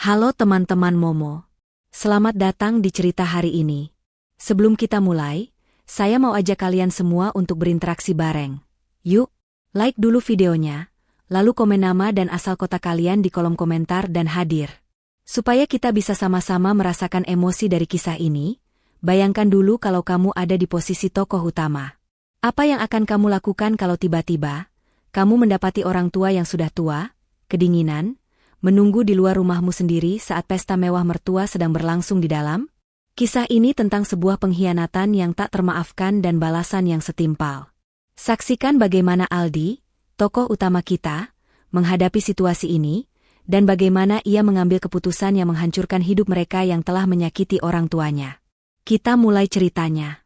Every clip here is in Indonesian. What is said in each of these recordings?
Halo teman-teman Momo. Selamat datang di cerita hari ini. Sebelum kita mulai, saya mau ajak kalian semua untuk berinteraksi bareng. Yuk, like dulu videonya, lalu komen nama dan asal kota kalian di kolom komentar dan hadir. Supaya kita bisa sama-sama merasakan emosi dari kisah ini, bayangkan dulu kalau kamu ada di posisi tokoh utama. Apa yang akan kamu lakukan kalau tiba-tiba kamu mendapati orang tua yang sudah tua, kedinginan, menunggu di luar rumahmu sendiri saat pesta mewah mertua sedang berlangsung di dalam? Kisah ini tentang sebuah pengkhianatan yang tak termaafkan dan balasan yang setimpal. Saksikan bagaimana Aldi, tokoh utama kita, menghadapi situasi ini, dan bagaimana ia mengambil keputusan yang menghancurkan hidup mereka yang telah menyakiti orang tuanya. Kita mulai ceritanya.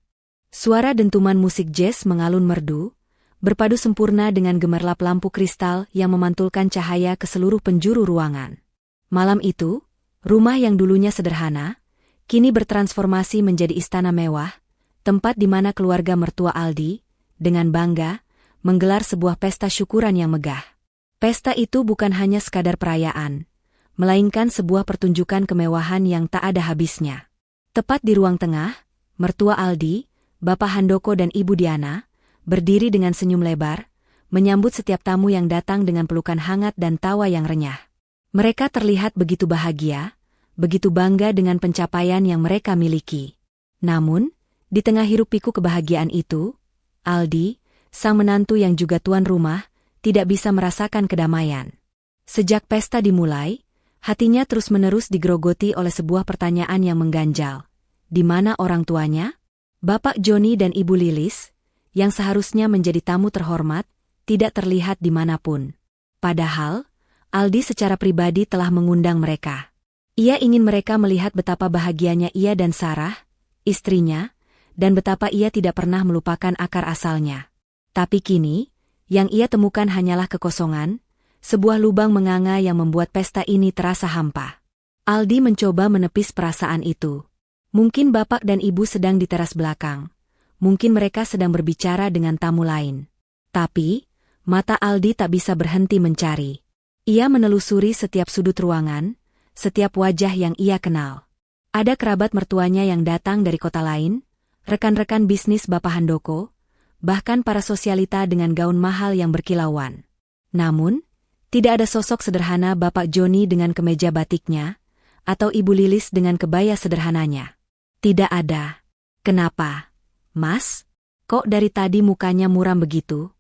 Suara dentuman musik jazz mengalun merdu, berpadu sempurna dengan gemerlap lampu kristal yang memantulkan cahaya ke seluruh penjuru ruangan. Malam itu, rumah yang dulunya sederhana, kini bertransformasi menjadi istana mewah, tempat di mana keluarga mertua Aldi, dengan bangga, menggelar sebuah pesta syukuran yang megah. Pesta itu bukan hanya sekadar perayaan, melainkan sebuah pertunjukan kemewahan yang tak ada habisnya. Tepat di ruang tengah, mertua Aldi, Bapak Handoko dan Ibu Diana, berdiri dengan senyum lebar, menyambut setiap tamu yang datang dengan pelukan hangat dan tawa yang renyah. Mereka terlihat begitu bahagia, begitu bangga dengan pencapaian yang mereka miliki. Namun, di tengah hiruk-pikuk kebahagiaan itu, Aldi, sang menantu yang juga tuan rumah, tidak bisa merasakan kedamaian. Sejak pesta dimulai, hatinya terus-menerus digerogoti oleh sebuah pertanyaan yang mengganjal. Di mana orang tuanya? Bapak Joni dan Ibu Lilis, yang seharusnya menjadi tamu terhormat, tidak terlihat dimanapun. Padahal, Aldi secara pribadi telah mengundang mereka. Ia ingin mereka melihat betapa bahagianya ia dan Sarah, istrinya, dan betapa ia tidak pernah melupakan akar asalnya. Tapi kini, yang ia temukan hanyalah kekosongan, sebuah lubang menganga yang membuat pesta ini terasa hampa. Aldi mencoba menepis perasaan itu. Mungkin bapak dan ibu sedang di teras belakang. Mungkin mereka sedang berbicara dengan tamu lain. Tapi, mata Aldi tak bisa berhenti mencari. Ia menelusuri setiap sudut ruangan, setiap wajah yang ia kenal. Ada kerabat mertuanya yang datang dari kota lain, rekan-rekan bisnis Bapak Handoko, bahkan para sosialita dengan gaun mahal yang berkilauan. Namun, tidak ada sosok sederhana Bapak Joni dengan kemeja batiknya, atau Ibu Lilis dengan kebaya sederhananya. Tidak ada. Kenapa? Mas, kok dari tadi mukanya muram begitu?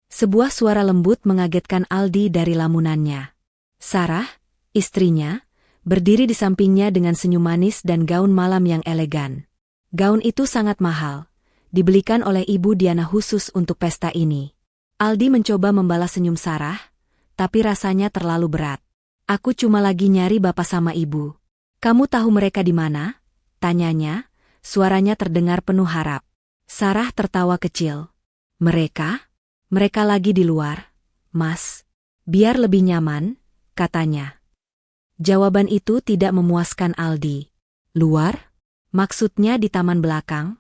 Sebuah suara lembut mengagetkan Aldi dari lamunannya. Sarah, istrinya, berdiri di sampingnya dengan senyum manis dan gaun malam yang elegan. Gaun itu sangat mahal, dibelikan oleh Ibu Diana khusus untuk pesta ini. Aldi mencoba membalas senyum Sarah, tapi rasanya terlalu berat. Aku cuma lagi nyari bapak sama ibu. Kamu tahu mereka di mana? Tanyanya. Suaranya terdengar penuh harap. Sarah tertawa kecil. Mereka? Mereka lagi di luar, Mas. Biar lebih nyaman, katanya. Jawaban itu tidak memuaskan Aldi. Luar? Maksudnya di taman belakang?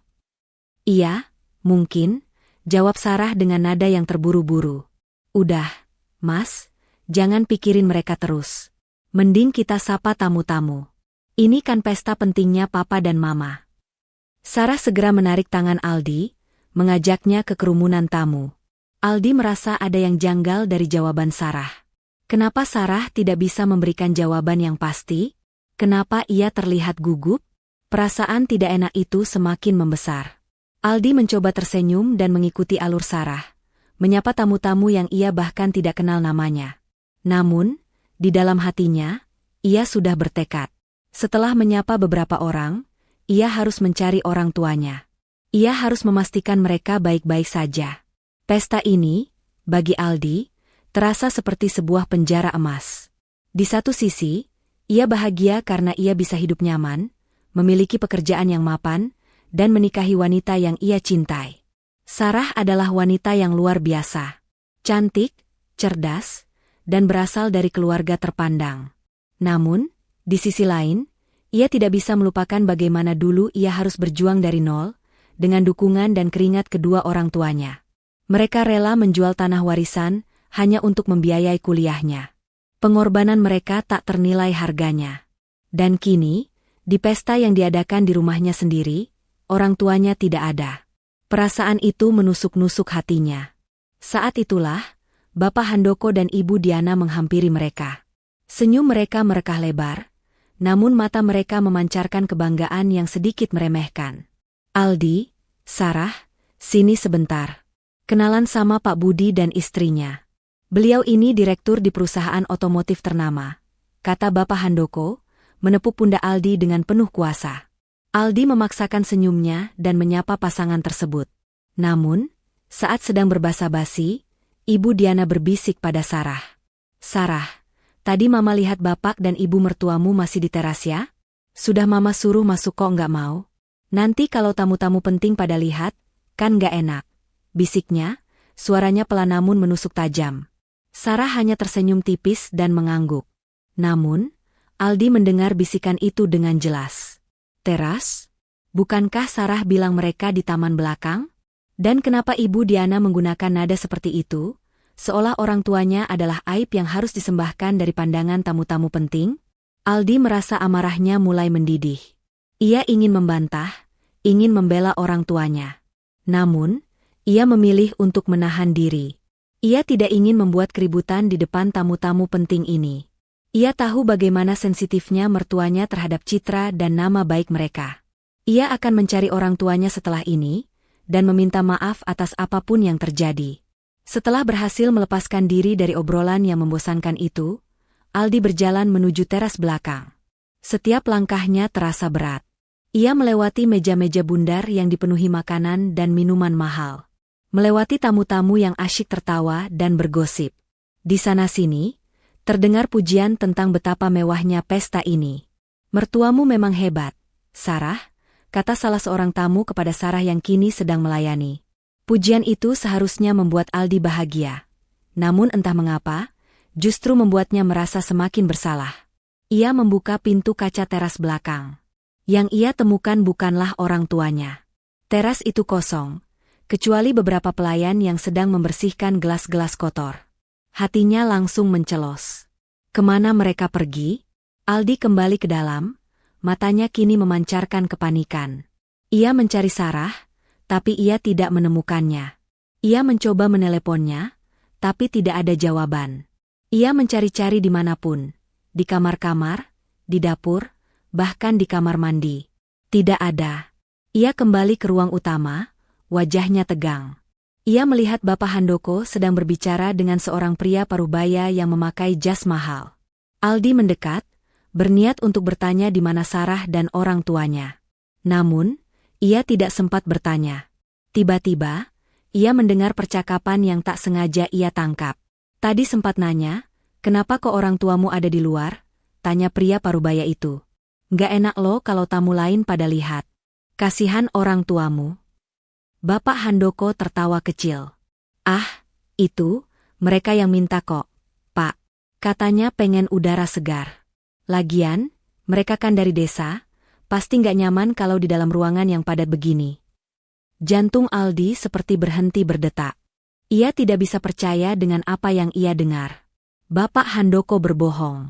Iya, mungkin, jawab Sarah dengan nada yang terburu-buru. Udah, Mas, jangan pikirin mereka terus. Mending kita sapa tamu-tamu. Ini kan pesta pentingnya Papa dan Mama. Sarah segera menarik tangan Aldi, mengajaknya ke kerumunan tamu. Aldi merasa ada yang janggal dari jawaban Sarah. Kenapa Sarah tidak bisa memberikan jawaban yang pasti? Kenapa ia terlihat gugup? Perasaan tidak enak itu semakin membesar. Aldi mencoba tersenyum dan mengikuti alur Sarah, menyapa tamu-tamu yang ia bahkan tidak kenal namanya. Namun, di dalam hatinya, ia sudah bertekad. Setelah menyapa beberapa orang, ia harus mencari orang tuanya. Ia harus memastikan mereka baik-baik saja. Pesta ini, bagi Aldi, terasa seperti sebuah penjara emas. Di satu sisi, ia bahagia karena ia bisa hidup nyaman, memiliki pekerjaan yang mapan, dan menikahi wanita yang ia cintai. Sarah adalah wanita yang luar biasa. Cantik, cerdas, dan berasal dari keluarga terpandang. Namun, di sisi lain, ia tidak bisa melupakan bagaimana dulu ia harus berjuang dari nol, dengan dukungan dan keringat kedua orang tuanya. Mereka rela menjual tanah warisan, hanya untuk membiayai kuliahnya. Pengorbanan mereka tak ternilai harganya. Dan kini, di pesta yang diadakan di rumahnya sendiri, orang tuanya tidak ada. Perasaan itu menusuk-nusuk hatinya. Saat itulah, Bapak Handoko dan Ibu Diana menghampiri mereka. Senyum mereka merekah lebar, namun mata mereka memancarkan kebanggaan yang sedikit meremehkan. "Aldi, Sarah, sini sebentar. Kenalan sama Pak Budi dan istrinya. Beliau ini direktur di perusahaan otomotif ternama," kata Bapak Handoko, menepuk pundak Aldi dengan penuh kuasa. Aldi memaksakan senyumnya dan menyapa pasangan tersebut. Namun, saat sedang berbasa-basi, Ibu Diana berbisik pada Sarah. "Sarah, tadi Mama lihat Bapak dan Ibu mertuamu masih di teras ya? Sudah Mama suruh masuk kok nggak mau? Nanti kalau tamu-tamu penting pada lihat, kan nggak enak," bisiknya, suaranya pelan namun menusuk tajam. Sarah hanya tersenyum tipis dan mengangguk. Namun, Aldi mendengar bisikan itu dengan jelas. "Teras? Bukankah Sarah bilang mereka di taman belakang? Dan kenapa Ibu Diana menggunakan nada seperti itu, seolah orang tuanya adalah aib yang harus disembahkan dari pandangan tamu-tamu penting?" Aldi merasa amarahnya mulai mendidih. Ia ingin membantah, ingin membela orang tuanya. Namun, ia memilih untuk menahan diri. Ia tidak ingin membuat keributan di depan tamu-tamu penting ini. Ia tahu bagaimana sensitifnya mertuanya terhadap citra dan nama baik mereka. Ia akan mencari orang tuanya setelah ini, dan meminta maaf atas apapun yang terjadi. Setelah berhasil melepaskan diri dari obrolan yang membosankan itu, Aldi berjalan menuju teras belakang. Setiap langkahnya terasa berat. Ia melewati meja-meja bundar yang dipenuhi makanan dan minuman mahal. Melewati tamu-tamu yang asyik tertawa dan bergosip. Di sana-sini, terdengar pujian tentang betapa mewahnya pesta ini. "Mertuamu memang hebat, Sarah," kata salah seorang tamu kepada Sarah yang kini sedang melayani. Pujian itu seharusnya membuat Aldi bahagia. Namun entah mengapa, justru membuatnya merasa semakin bersalah. Ia membuka pintu kaca teras belakang. Yang ia temukan bukanlah orang tuanya. Teras itu kosong, kecuali beberapa pelayan yang sedang membersihkan gelas-gelas kotor. Hatinya langsung mencelos. Kemana mereka pergi? Aldi kembali ke dalam. Matanya kini memancarkan kepanikan. Ia mencari Sarah, tapi ia tidak menemukannya. Ia mencoba meneleponnya, tapi tidak ada jawaban. Ia mencari-cari dimanapun, di kamar-kamar, di dapur, bahkan di kamar mandi. Tidak ada. Ia kembali ke ruang utama, wajahnya tegang. Ia melihat Bapak Handoko sedang berbicara dengan seorang pria parubaya yang memakai jas mahal. Aldi mendekat, berniat untuk bertanya di mana Sarah dan orang tuanya. Namun, ia tidak sempat bertanya. Tiba-tiba, ia mendengar percakapan yang tak sengaja ia tangkap. "Tadi sempat nanya, kenapa kok orang tuamu ada di luar?" tanya pria parubaya itu. "Nggak enak lo kalau tamu lain pada lihat. Kasihan orang tuamu." Bapak Handoko tertawa kecil. "Ah, itu, mereka yang minta kok, Pak. Katanya pengen udara segar. Lagian, mereka kan dari desa, pasti nggak nyaman kalau di dalam ruangan yang padat begini." Jantung Aldi seperti berhenti berdetak. Ia tidak bisa percaya dengan apa yang ia dengar. Bapak Handoko berbohong.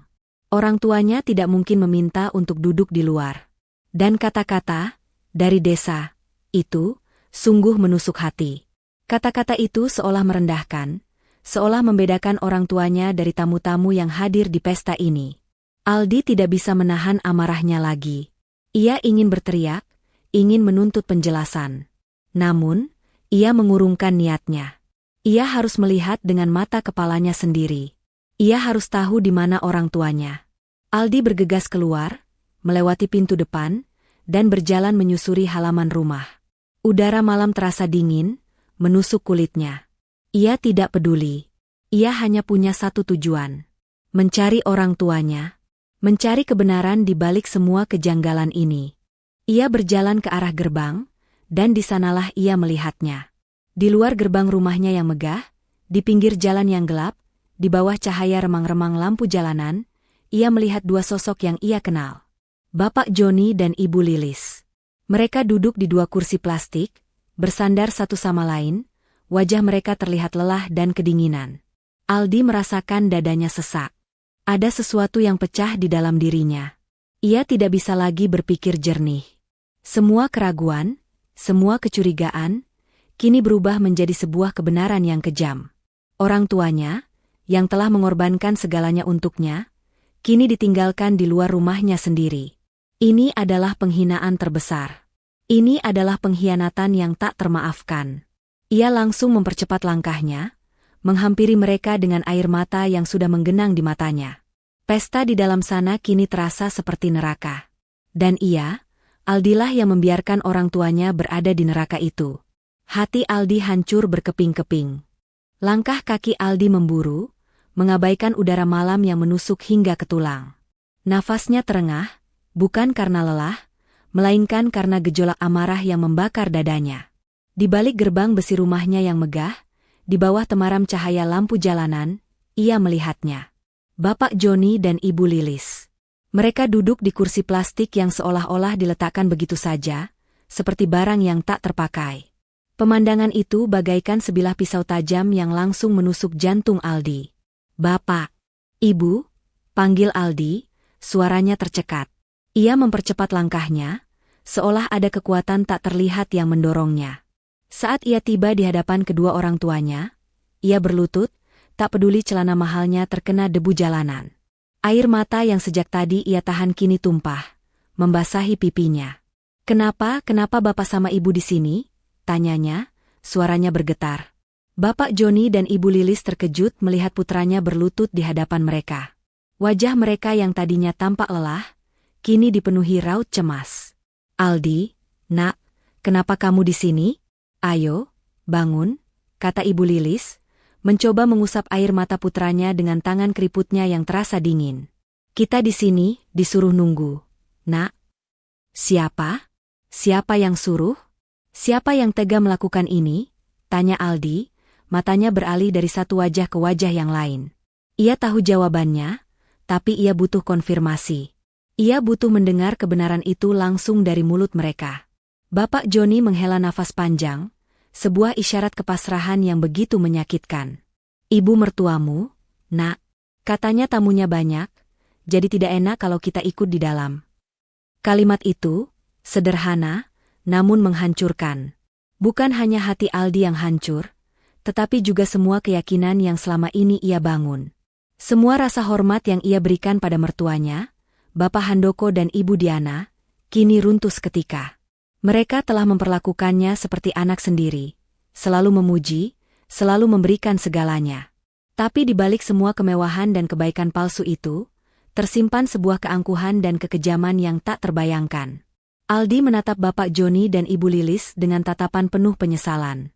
Orang tuanya tidak mungkin meminta untuk duduk di luar. Dan kata-kata, "dari desa," itu, sungguh menusuk hati. Kata-kata itu seolah merendahkan, seolah membedakan orang tuanya dari tamu-tamu yang hadir di pesta ini. Aldi tidak bisa menahan amarahnya lagi. Ia ingin berteriak, ingin menuntut penjelasan. Namun, ia mengurungkan niatnya. Ia harus melihat dengan mata kepalanya sendiri. Ia harus tahu di mana orang tuanya. Aldi bergegas keluar, melewati pintu depan, dan berjalan menyusuri halaman rumah. Udara malam terasa dingin, menusuk kulitnya. Ia tidak peduli. Ia hanya punya satu tujuan. Mencari orang tuanya. Mencari kebenaran di balik semua kejanggalan ini. Ia berjalan ke arah gerbang, dan di sanalah ia melihatnya. Di luar gerbang rumahnya yang megah, di pinggir jalan yang gelap, di bawah cahaya remang-remang lampu jalanan, ia melihat dua sosok yang ia kenal. Bapak Joni dan Ibu Lilis. Mereka duduk di dua kursi plastik, bersandar satu sama lain, wajah mereka terlihat lelah dan kedinginan. Aldi merasakan dadanya sesak. Ada sesuatu yang pecah di dalam dirinya. Ia tidak bisa lagi berpikir jernih. Semua keraguan, semua kecurigaan, kini berubah menjadi sebuah kebenaran yang kejam. Orang tuanya, yang telah mengorbankan segalanya untuknya, kini ditinggalkan di luar rumahnya sendiri. Ini adalah penghinaan terbesar. Ini adalah pengkhianatan yang tak termaafkan. Ia langsung mempercepat langkahnya, menghampiri mereka dengan air mata yang sudah menggenang di matanya. Pesta di dalam sana kini terasa seperti neraka. Dan ia, Aldilah yang membiarkan orang tuanya berada di neraka itu. Hati Aldi hancur berkeping-keping. Langkah kaki Aldi memburu, mengabaikan udara malam yang menusuk hingga ke tulang. Nafasnya terengah, bukan karena lelah, melainkan karena gejolak amarah yang membakar dadanya. Di balik gerbang besi rumahnya yang megah, di bawah temaram cahaya lampu jalanan, ia melihatnya. Bapak Joni dan Ibu Lilis. Mereka duduk di kursi plastik yang seolah-olah diletakkan begitu saja, seperti barang yang tak terpakai. Pemandangan itu bagaikan sebilah pisau tajam yang langsung menusuk jantung Aldi. "Bapak, Ibu," panggil Aldi, suaranya tercekat. Ia mempercepat langkahnya, seolah ada kekuatan tak terlihat yang mendorongnya. Saat ia tiba di hadapan kedua orang tuanya, ia berlutut, tak peduli celana mahalnya terkena debu jalanan. Air mata yang sejak tadi ia tahan kini tumpah, membasahi pipinya. Kenapa Bapak sama Ibu di sini?" tanyanya, suaranya bergetar. Bapak Joni dan Ibu Lilis terkejut melihat putranya berlutut di hadapan mereka. Wajah mereka yang tadinya tampak lelah, kini dipenuhi raut cemas. "Aldi, nak, kenapa kamu di sini? Ayo, bangun," kata Ibu Lilis, mencoba mengusap air mata putranya dengan tangan keriputnya yang terasa dingin. "Kita di sini, disuruh nunggu, nak." "Siapa? Siapa yang suruh? Siapa yang tega melakukan ini?" tanya Aldi, matanya beralih dari satu wajah ke wajah yang lain. Ia tahu jawabannya, tapi ia butuh konfirmasi. Ia butuh mendengar kebenaran itu langsung dari mulut mereka. Bapak Joni menghela nafas panjang, sebuah isyarat kepasrahan yang begitu menyakitkan. "Ibu mertuamu, nak," katanya tamunya banyak, "jadi tidak enak kalau kita ikut di dalam." Kalimat itu, sederhana, namun menghancurkan. Bukan hanya hati Aldi yang hancur, tetapi juga semua keyakinan yang selama ini ia bangun. Semua rasa hormat yang ia berikan pada mertuanya, Bapak Handoko dan Ibu Diana, kini runtuh seketika. Mereka telah memperlakukannya seperti anak sendiri, selalu memuji, selalu memberikan segalanya. Tapi di balik semua kemewahan dan kebaikan palsu itu, tersimpan sebuah keangkuhan dan kekejaman yang tak terbayangkan. Aldi menatap Bapak Joni dan Ibu Lilis dengan tatapan penuh penyesalan.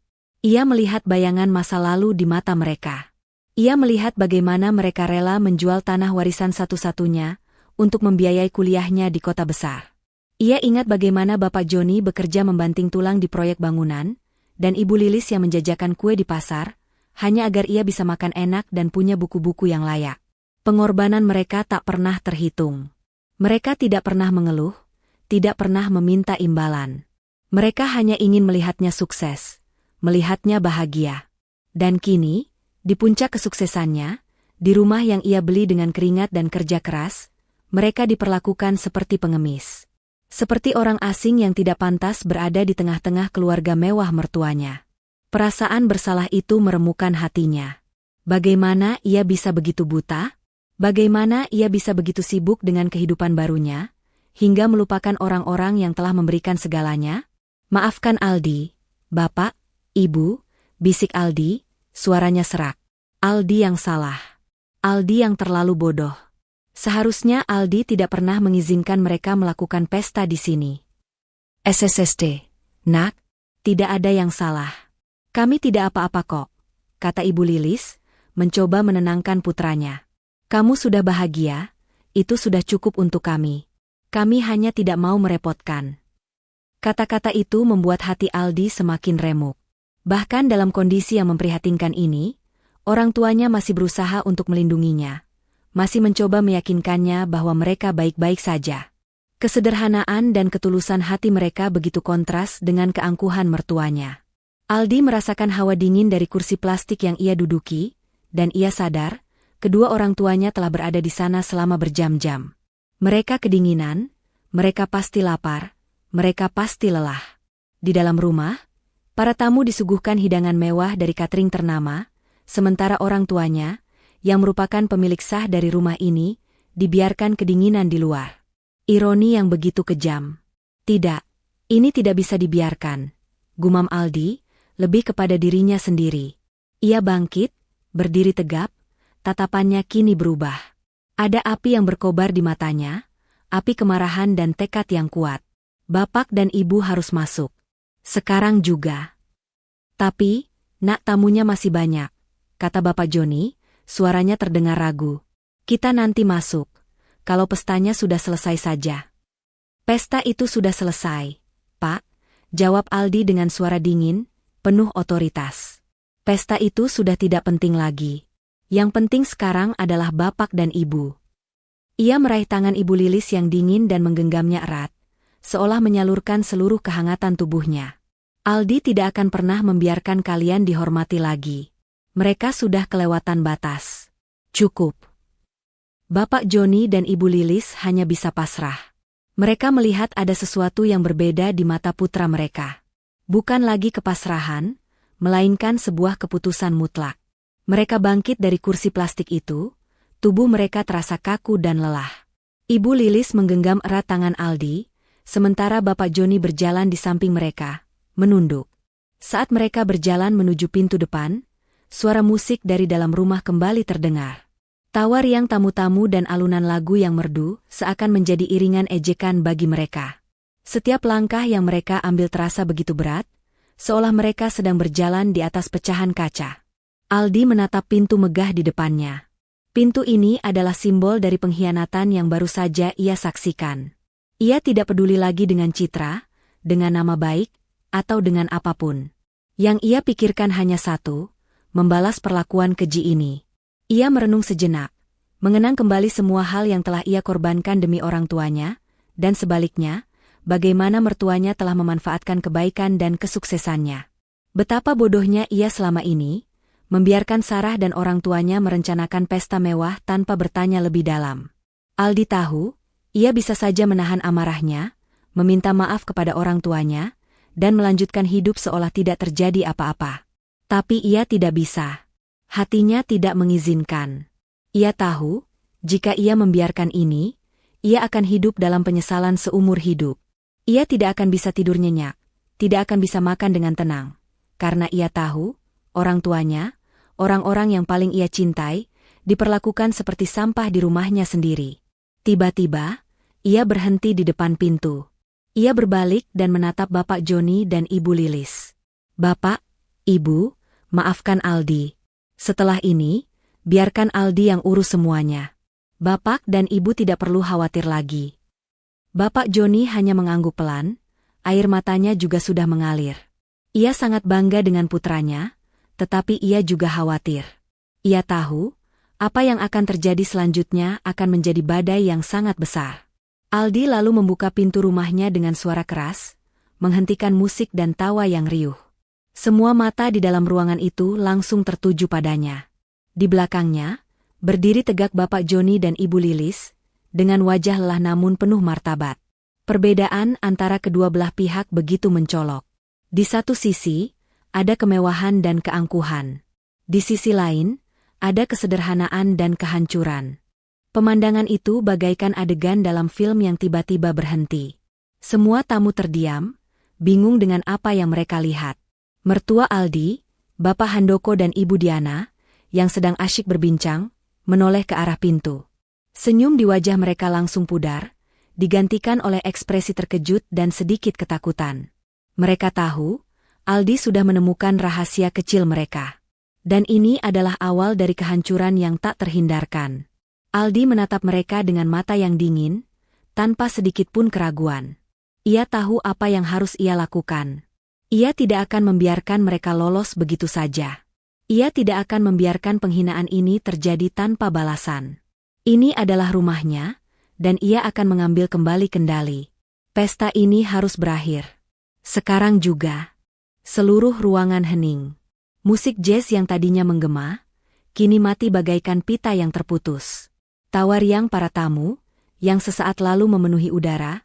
Ia melihat bayangan masa lalu di mata mereka. Ia melihat bagaimana mereka rela menjual tanah warisan satu-satunya untuk membiayai kuliahnya di kota besar. Ia ingat bagaimana Bapak Joni bekerja membanting tulang di proyek bangunan, dan Ibu Lilis yang menjajakan kue di pasar, hanya agar ia bisa makan enak dan punya buku-buku yang layak. Pengorbanan mereka tak pernah terhitung. Mereka tidak pernah mengeluh, tidak pernah meminta imbalan. Mereka hanya ingin melihatnya sukses, melihatnya bahagia. Dan kini, di puncak kesuksesannya, di rumah yang ia beli dengan keringat dan kerja keras, mereka diperlakukan seperti pengemis. Seperti orang asing yang tidak pantas berada di tengah-tengah keluarga mewah mertuanya. Perasaan bersalah itu meremukkan hatinya. Bagaimana ia bisa begitu buta? Bagaimana ia bisa begitu sibuk dengan kehidupan barunya, hingga melupakan orang-orang yang telah memberikan segalanya? "Maafkan Aldi, Bapak, Ibu," bisik Aldi, suaranya serak. Aldi yang salah. Aldi yang terlalu bodoh. Seharusnya Aldi tidak pernah mengizinkan mereka melakukan pesta di sini. "SSSD, nak, tidak ada yang salah. Kami tidak apa-apa kok," kata Ibu Lilis, mencoba menenangkan putranya. "Kamu sudah bahagia, itu sudah cukup untuk kami. Kami hanya tidak mau merepotkan." Kata-kata itu membuat hati Aldi semakin remuk. Bahkan dalam kondisi yang memprihatinkan ini, orang tuanya masih berusaha untuk melindunginya. Masih mencoba meyakinkannya bahwa mereka baik-baik saja. Kesederhanaan dan ketulusan hati mereka begitu kontras dengan keangkuhan mertuanya. Aldi merasakan hawa dingin dari kursi plastik yang ia duduki, dan ia sadar Kedua orang tuanya telah berada di sana selama berjam-jam. Mereka kedinginan, mereka pasti lapar, mereka pasti lelah. Di dalam rumah, para tamu disuguhkan hidangan mewah dari catering ternama, sementara orang tuanya, yang merupakan pemilik sah dari rumah ini, dibiarkan kedinginan di luar. Ironi yang begitu kejam. Tidak, ini tidak bisa dibiarkan, gumam Aldi, lebih kepada dirinya sendiri. Ia bangkit, berdiri tegap, tatapannya kini berubah. Ada api yang berkobar di matanya, api kemarahan dan tekad yang kuat. Bapak dan ibu harus masuk. Sekarang juga. Tapi, nak, tamunya masih banyak, kata Bapak Joni, suaranya terdengar ragu. Kita nanti masuk, kalau pestanya sudah selesai saja. Pesta itu sudah selesai, Pak, jawab Aldi dengan suara dingin, penuh otoritas. Pesta itu sudah tidak penting lagi. Yang penting sekarang adalah Bapak dan Ibu. Ia meraih tangan Ibu Lilis yang dingin dan menggenggamnya erat, seolah menyalurkan seluruh kehangatan tubuhnya. Aldi tidak akan pernah membiarkan kalian dihormati lagi. Mereka sudah kelewatan batas. Cukup. Bapak Joni dan Ibu Lilis hanya bisa pasrah. Mereka melihat ada sesuatu yang berbeda di mata putra mereka. Bukan lagi kepasrahan, melainkan sebuah keputusan mutlak. Mereka bangkit dari kursi plastik itu, tubuh mereka terasa kaku dan lelah. Ibu Lilis menggenggam erat tangan Aldi, sementara Bapak Joni berjalan di samping mereka, menunduk. Saat mereka berjalan menuju pintu depan, suara musik dari dalam rumah kembali terdengar. Tawa riang tamu-tamu dan alunan lagu yang merdu seakan menjadi iringan ejekan bagi mereka. Setiap langkah yang mereka ambil terasa begitu berat, seolah mereka sedang berjalan di atas pecahan kaca. Aldi menatap pintu megah di depannya. Pintu ini adalah simbol dari pengkhianatan yang baru saja ia saksikan. Ia tidak peduli lagi dengan citra, dengan nama baik, atau dengan apapun. Yang ia pikirkan hanya satu, membalas perlakuan keji ini. Ia merenung sejenak, mengenang kembali semua hal yang telah ia korbankan demi orang tuanya, dan sebaliknya, bagaimana mertuanya telah memanfaatkan kebaikan dan kesuksesannya. Betapa bodohnya ia selama ini, membiarkan Sarah dan orang tuanya merencanakan pesta mewah tanpa bertanya lebih dalam. Aldi tahu, ia bisa saja menahan amarahnya, meminta maaf kepada orang tuanya, dan melanjutkan hidup seolah tidak terjadi apa-apa. Tapi ia tidak bisa. Hatinya tidak mengizinkan. Ia tahu, jika ia membiarkan ini, ia akan hidup dalam penyesalan seumur hidup. Ia tidak akan bisa tidur nyenyak, tidak akan bisa makan dengan tenang, karena ia tahu, orang tuanya, orang-orang yang paling ia cintai, diperlakukan seperti sampah di rumahnya sendiri. Tiba-tiba, ia berhenti di depan pintu. Ia berbalik dan menatap Bapak Joni dan Ibu Lilis. Bapak, Ibu, maafkan Aldi. Setelah ini, biarkan Aldi yang urus semuanya. Bapak dan Ibu tidak perlu khawatir lagi. Bapak Joni hanya mengangguk pelan, air matanya juga sudah mengalir. Ia sangat bangga dengan putranya, tetapi ia juga khawatir. Ia tahu, apa yang akan terjadi selanjutnya akan menjadi badai yang sangat besar. Aldi lalu membuka pintu rumahnya dengan suara keras, menghentikan musik dan tawa yang riuh. Semua mata di dalam ruangan itu langsung tertuju padanya. Di belakangnya, berdiri tegak Bapak Joni dan Ibu Lilis, dengan wajah lelah namun penuh martabat. Perbedaan antara kedua belah pihak begitu mencolok. Di satu sisi, ada kemewahan dan keangkuhan. Di sisi lain, ada kesederhanaan dan kehancuran. Pemandangan itu bagaikan adegan dalam film yang tiba-tiba berhenti. Semua tamu terdiam, bingung dengan apa yang mereka lihat. Mertua Aldi, Bapak Handoko dan Ibu Diana, yang sedang asyik berbincang, menoleh ke arah pintu. Senyum di wajah mereka langsung pudar, digantikan oleh ekspresi terkejut dan sedikit ketakutan. Mereka tahu, Aldi sudah menemukan rahasia kecil mereka. Dan ini adalah awal dari kehancuran yang tak terhindarkan. Aldi menatap mereka dengan mata yang dingin, tanpa sedikit pun keraguan. Ia tahu apa yang harus ia lakukan. Ia tidak akan membiarkan mereka lolos begitu saja. Ia tidak akan membiarkan penghinaan ini terjadi tanpa balasan. Ini adalah rumahnya, dan ia akan mengambil kembali kendali. Pesta ini harus berakhir. Sekarang juga. Seluruh ruangan hening. Musik jazz yang tadinya menggema, kini mati bagaikan pita yang terputus. Tawa riang para tamu, yang sesaat lalu memenuhi udara,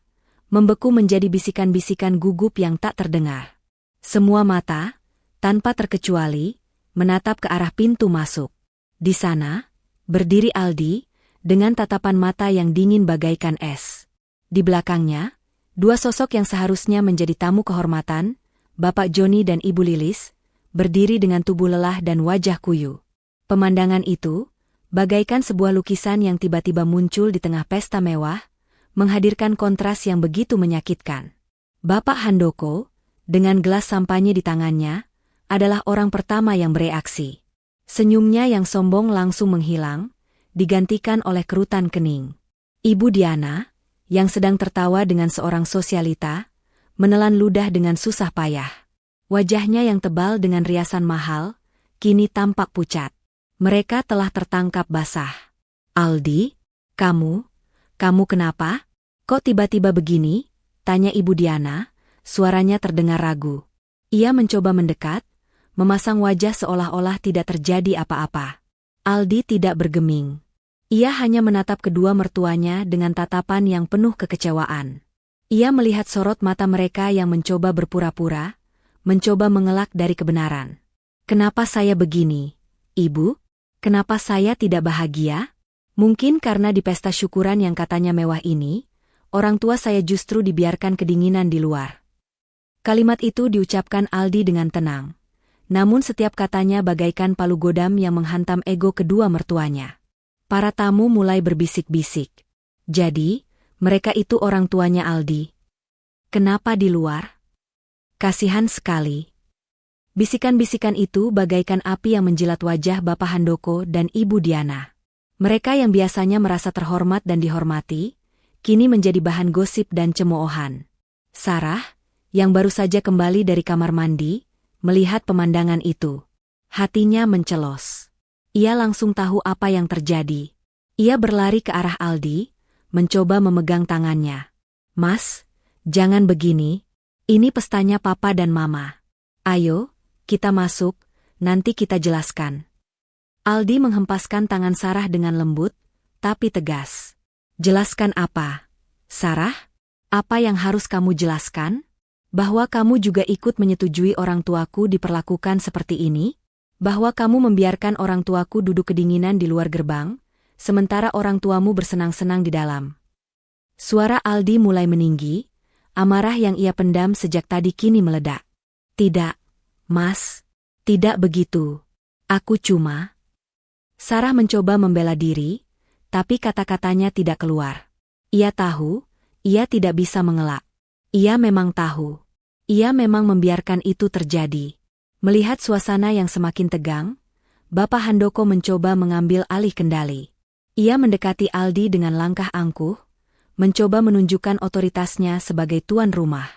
membeku menjadi bisikan-bisikan gugup yang tak terdengar. Semua mata, tanpa terkecuali, menatap ke arah pintu masuk. Di sana, berdiri Aldi, dengan tatapan mata yang dingin bagaikan es. Di belakangnya, dua sosok yang seharusnya menjadi tamu kehormatan, Bapak Joni dan Ibu Lilis, berdiri dengan tubuh lelah dan wajah kuyu. Pemandangan itu, bagaikan sebuah lukisan yang tiba-tiba muncul di tengah pesta mewah, menghadirkan kontras yang begitu menyakitkan. Bapak Handoko, dengan gelas sampanye di tangannya, adalah orang pertama yang bereaksi. Senyumnya yang sombong langsung menghilang, digantikan oleh kerutan kening. Ibu Diana, yang sedang tertawa dengan seorang sosialita, menelan ludah dengan susah payah. Wajahnya yang tebal dengan riasan mahal, kini tampak pucat. Mereka telah tertangkap basah. Aldi, kamu kenapa? Kok tiba-tiba begini? Tanya Ibu Diana, suaranya terdengar ragu. Ia mencoba mendekat, memasang wajah seolah-olah tidak terjadi apa-apa. Aldi tidak bergeming. Ia hanya menatap kedua mertuanya dengan tatapan yang penuh kekecewaan. Ia melihat sorot mata mereka yang mencoba berpura-pura, mencoba mengelak dari kebenaran. Kenapa saya begini, Ibu? Kenapa saya tidak bahagia? Mungkin karena di pesta syukuran yang katanya mewah ini, orang tua saya justru dibiarkan kedinginan di luar. Kalimat itu diucapkan Aldi dengan tenang. Namun setiap katanya bagaikan palu godam yang menghantam ego kedua mertuanya. Para tamu mulai berbisik-bisik. Jadi, mereka itu orang tuanya Aldi. Kenapa di luar? Kasihan sekali. Bisikan-bisikan itu bagaikan api yang menjilat wajah Bapak Handoko dan Ibu Diana. Mereka yang biasanya merasa terhormat dan dihormati, kini menjadi bahan gosip dan cemoohan. Sarah, yang baru saja kembali dari kamar mandi, melihat pemandangan itu. Hatinya mencelos. Ia langsung tahu apa yang terjadi. Ia berlari ke arah Aldi, mencoba memegang tangannya. Mas, jangan begini. Ini pestanya Papa dan Mama. Ayo, kita masuk, nanti kita jelaskan. Aldi menghempaskan tangan Sarah dengan lembut, tapi tegas. Jelaskan apa? Sarah, apa yang harus kamu jelaskan? Bahwa kamu juga ikut menyetujui orang tuaku diperlakukan seperti ini? Bahwa kamu membiarkan orang tuaku duduk kedinginan di luar gerbang, sementara orang tuamu bersenang-senang di dalam. Suara Aldi mulai meninggi, amarah yang ia pendam sejak tadi kini meledak. Tidak, Mas, tidak begitu. Aku cuma... Sarah mencoba membela diri, tapi kata-katanya tidak keluar. Ia tahu, ia tidak bisa mengelak. Ia memang tahu. Ia memang membiarkan itu terjadi. Melihat suasana yang semakin tegang, Bapak Handoko mencoba mengambil alih kendali. Ia mendekati Aldi dengan langkah angkuh, mencoba menunjukkan otoritasnya sebagai tuan rumah.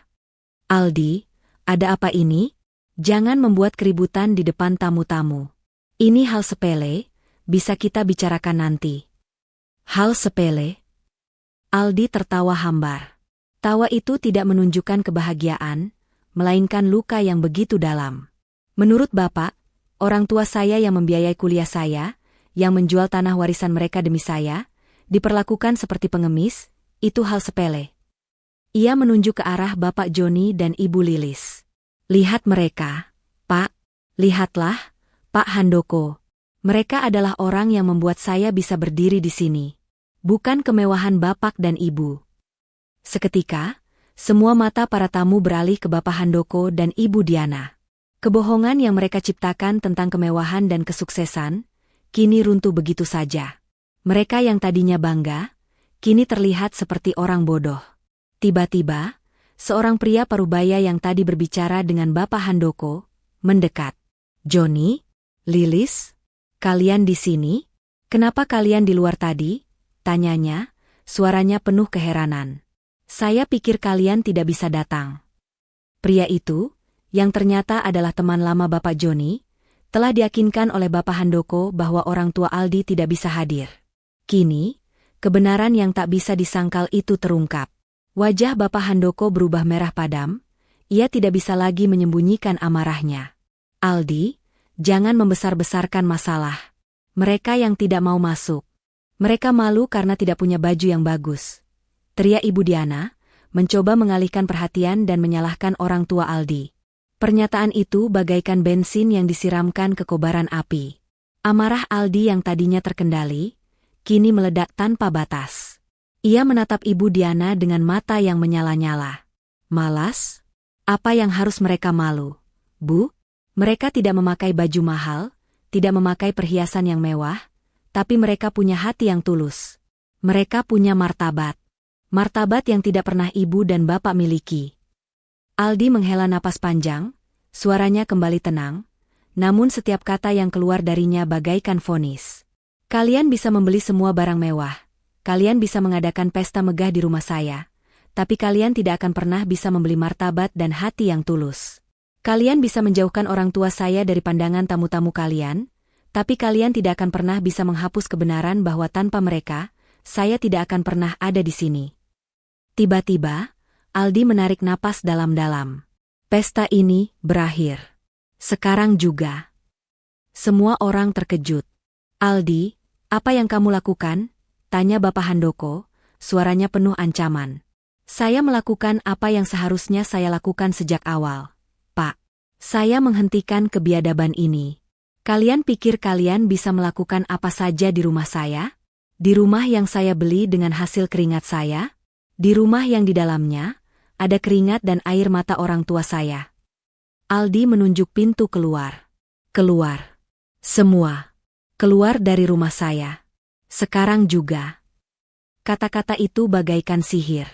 Aldi, ada apa ini? Jangan membuat keributan di depan tamu-tamu. Ini hal sepele, bisa kita bicarakan nanti. Hal sepele? Aldi tertawa hambar. Tawa itu tidak menunjukkan kebahagiaan, melainkan luka yang begitu dalam. Menurut Bapak, orang tua saya yang membiayai kuliah saya, yang menjual tanah warisan mereka demi saya, diperlakukan seperti pengemis, itu hal sepele. Ia menunjuk ke arah Bapak Joni dan Ibu Lilis. Lihat mereka, Pak. Lihatlah, Pak Handoko. Mereka adalah orang yang membuat saya bisa berdiri di sini. Bukan kemewahan Bapak dan Ibu. Seketika, semua mata para tamu beralih ke Bapak Handoko dan Ibu Diana. Kebohongan yang mereka ciptakan tentang kemewahan dan kesuksesan, kini runtuh begitu saja. Mereka yang tadinya bangga, kini terlihat seperti orang bodoh. Tiba-tiba, seorang pria parubaya yang tadi berbicara dengan Bapak Handoko, mendekat. Joni, Lilis, kalian di sini? Kenapa kalian di luar tadi? Tanyanya, suaranya penuh keheranan. Saya pikir kalian tidak bisa datang. Pria itu, yang ternyata adalah teman lama Bapak Joni, telah diyakinkan oleh Bapak Handoko bahwa orang tua Aldi tidak bisa hadir. Kini, kebenaran yang tak bisa disangkal itu terungkap. Wajah Bapak Handoko berubah merah padam, ia tidak bisa lagi menyembunyikan amarahnya. Aldi, jangan membesar-besarkan masalah. Mereka yang tidak mau masuk. Mereka malu karena tidak punya baju yang bagus. Teriak Ibu Diana, mencoba mengalihkan perhatian dan menyalahkan orang tua Aldi. Pernyataan itu bagaikan bensin yang disiramkan ke kobaran api. Amarah Aldi yang tadinya terkendali, kini meledak tanpa batas. Ia menatap Ibu Diana dengan mata yang menyala-nyala. Malas? Apa yang harus mereka malu? Bu, mereka tidak memakai baju mahal, tidak memakai perhiasan yang mewah, tapi mereka punya hati yang tulus. Mereka punya martabat. Martabat yang tidak pernah ibu dan bapak miliki. Aldi menghela napas panjang, suaranya kembali tenang, namun setiap kata yang keluar darinya bagaikan vonis. Kalian bisa membeli semua barang mewah, kalian bisa mengadakan pesta megah di rumah saya, tapi kalian tidak akan pernah bisa membeli martabat dan hati yang tulus. Kalian bisa menjauhkan orang tua saya dari pandangan tamu-tamu kalian, tapi kalian tidak akan pernah bisa menghapus kebenaran bahwa tanpa mereka, saya tidak akan pernah ada di sini. Tiba-tiba, Aldi menarik napas dalam-dalam. Pesta ini berakhir. Sekarang juga. Semua orang terkejut. Aldi, apa yang kamu lakukan? Tanya Bapak Handoko, suaranya penuh ancaman. Saya melakukan apa yang seharusnya saya lakukan sejak awal. Pak, saya menghentikan kebiadaban ini. Kalian pikir kalian bisa melakukan apa saja di rumah saya? Di rumah yang saya beli dengan hasil keringat saya? Di rumah yang di dalamnya ada keringat dan air mata orang tua saya. Aldi menunjuk pintu keluar. Keluar. Semua. Keluar dari rumah saya. Sekarang juga. Kata-kata itu bagaikan sihir.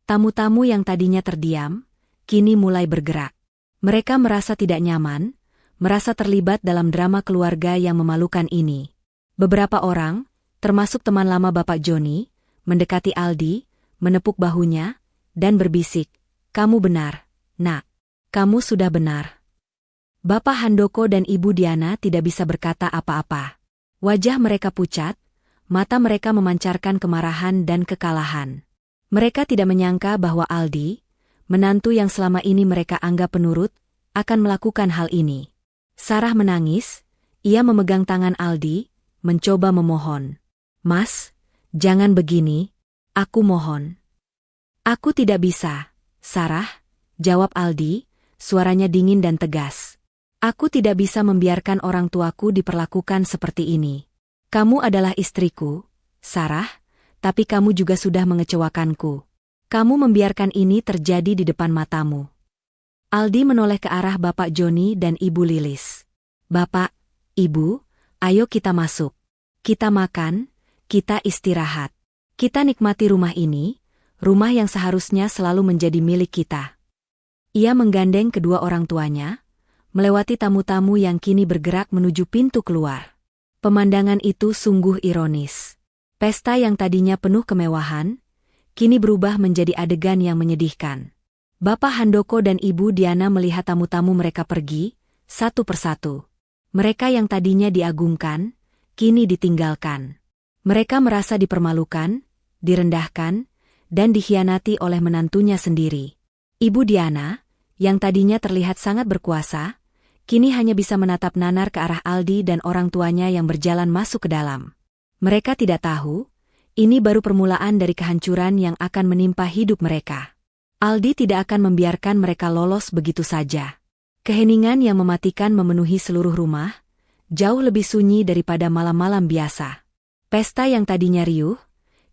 Tamu-tamu yang tadinya terdiam, kini mulai bergerak. Mereka merasa tidak nyaman, merasa terlibat dalam drama keluarga yang memalukan ini. Beberapa orang, termasuk teman lama Bapak Joni, mendekati Aldi, menepuk bahunya, dan berbisik, "Kamu benar, Nak. Kamu sudah benar." Bapak Handoko dan Ibu Diana tidak bisa berkata apa-apa. Wajah mereka pucat, mata mereka memancarkan kemarahan dan kekalahan. Mereka tidak menyangka bahwa Aldi, menantu yang selama ini mereka anggap penurut, akan melakukan hal ini. Sarah menangis, ia memegang tangan Aldi, mencoba memohon. "Mas, jangan begini, aku mohon." "Aku tidak bisa, Sarah," jawab Aldi, suaranya dingin dan tegas. "Aku tidak bisa membiarkan orang tuaku diperlakukan seperti ini. Kamu adalah istriku, Sarah, tapi kamu juga sudah mengecewakanku. Kamu membiarkan ini terjadi di depan matamu." Aldi menoleh ke arah Bapak Joni dan Ibu Lilis. "Bapak, Ibu, ayo kita masuk. Kita makan, kita istirahat. Kita nikmati rumah ini, rumah yang seharusnya selalu menjadi milik kita." Ia menggandeng kedua orang tuanya, melewati tamu-tamu yang kini bergerak menuju pintu keluar. Pemandangan itu sungguh ironis. Pesta yang tadinya penuh kemewahan, kini berubah menjadi adegan yang menyedihkan. Bapak Handoko dan Ibu Diana melihat tamu-tamu mereka pergi, satu persatu. Mereka yang tadinya diagungkan, kini ditinggalkan. Mereka merasa dipermalukan, direndahkan, dan dikhianati oleh menantunya sendiri. Ibu Diana, yang tadinya terlihat sangat berkuasa, kini hanya bisa menatap nanar ke arah Aldi dan orang tuanya yang berjalan masuk ke dalam. Mereka tidak tahu, ini baru permulaan dari kehancuran yang akan menimpa hidup mereka. Aldi tidak akan membiarkan mereka lolos begitu saja. Keheningan yang mematikan memenuhi seluruh rumah, jauh lebih sunyi daripada malam-malam biasa. Pesta yang tadinya riuh,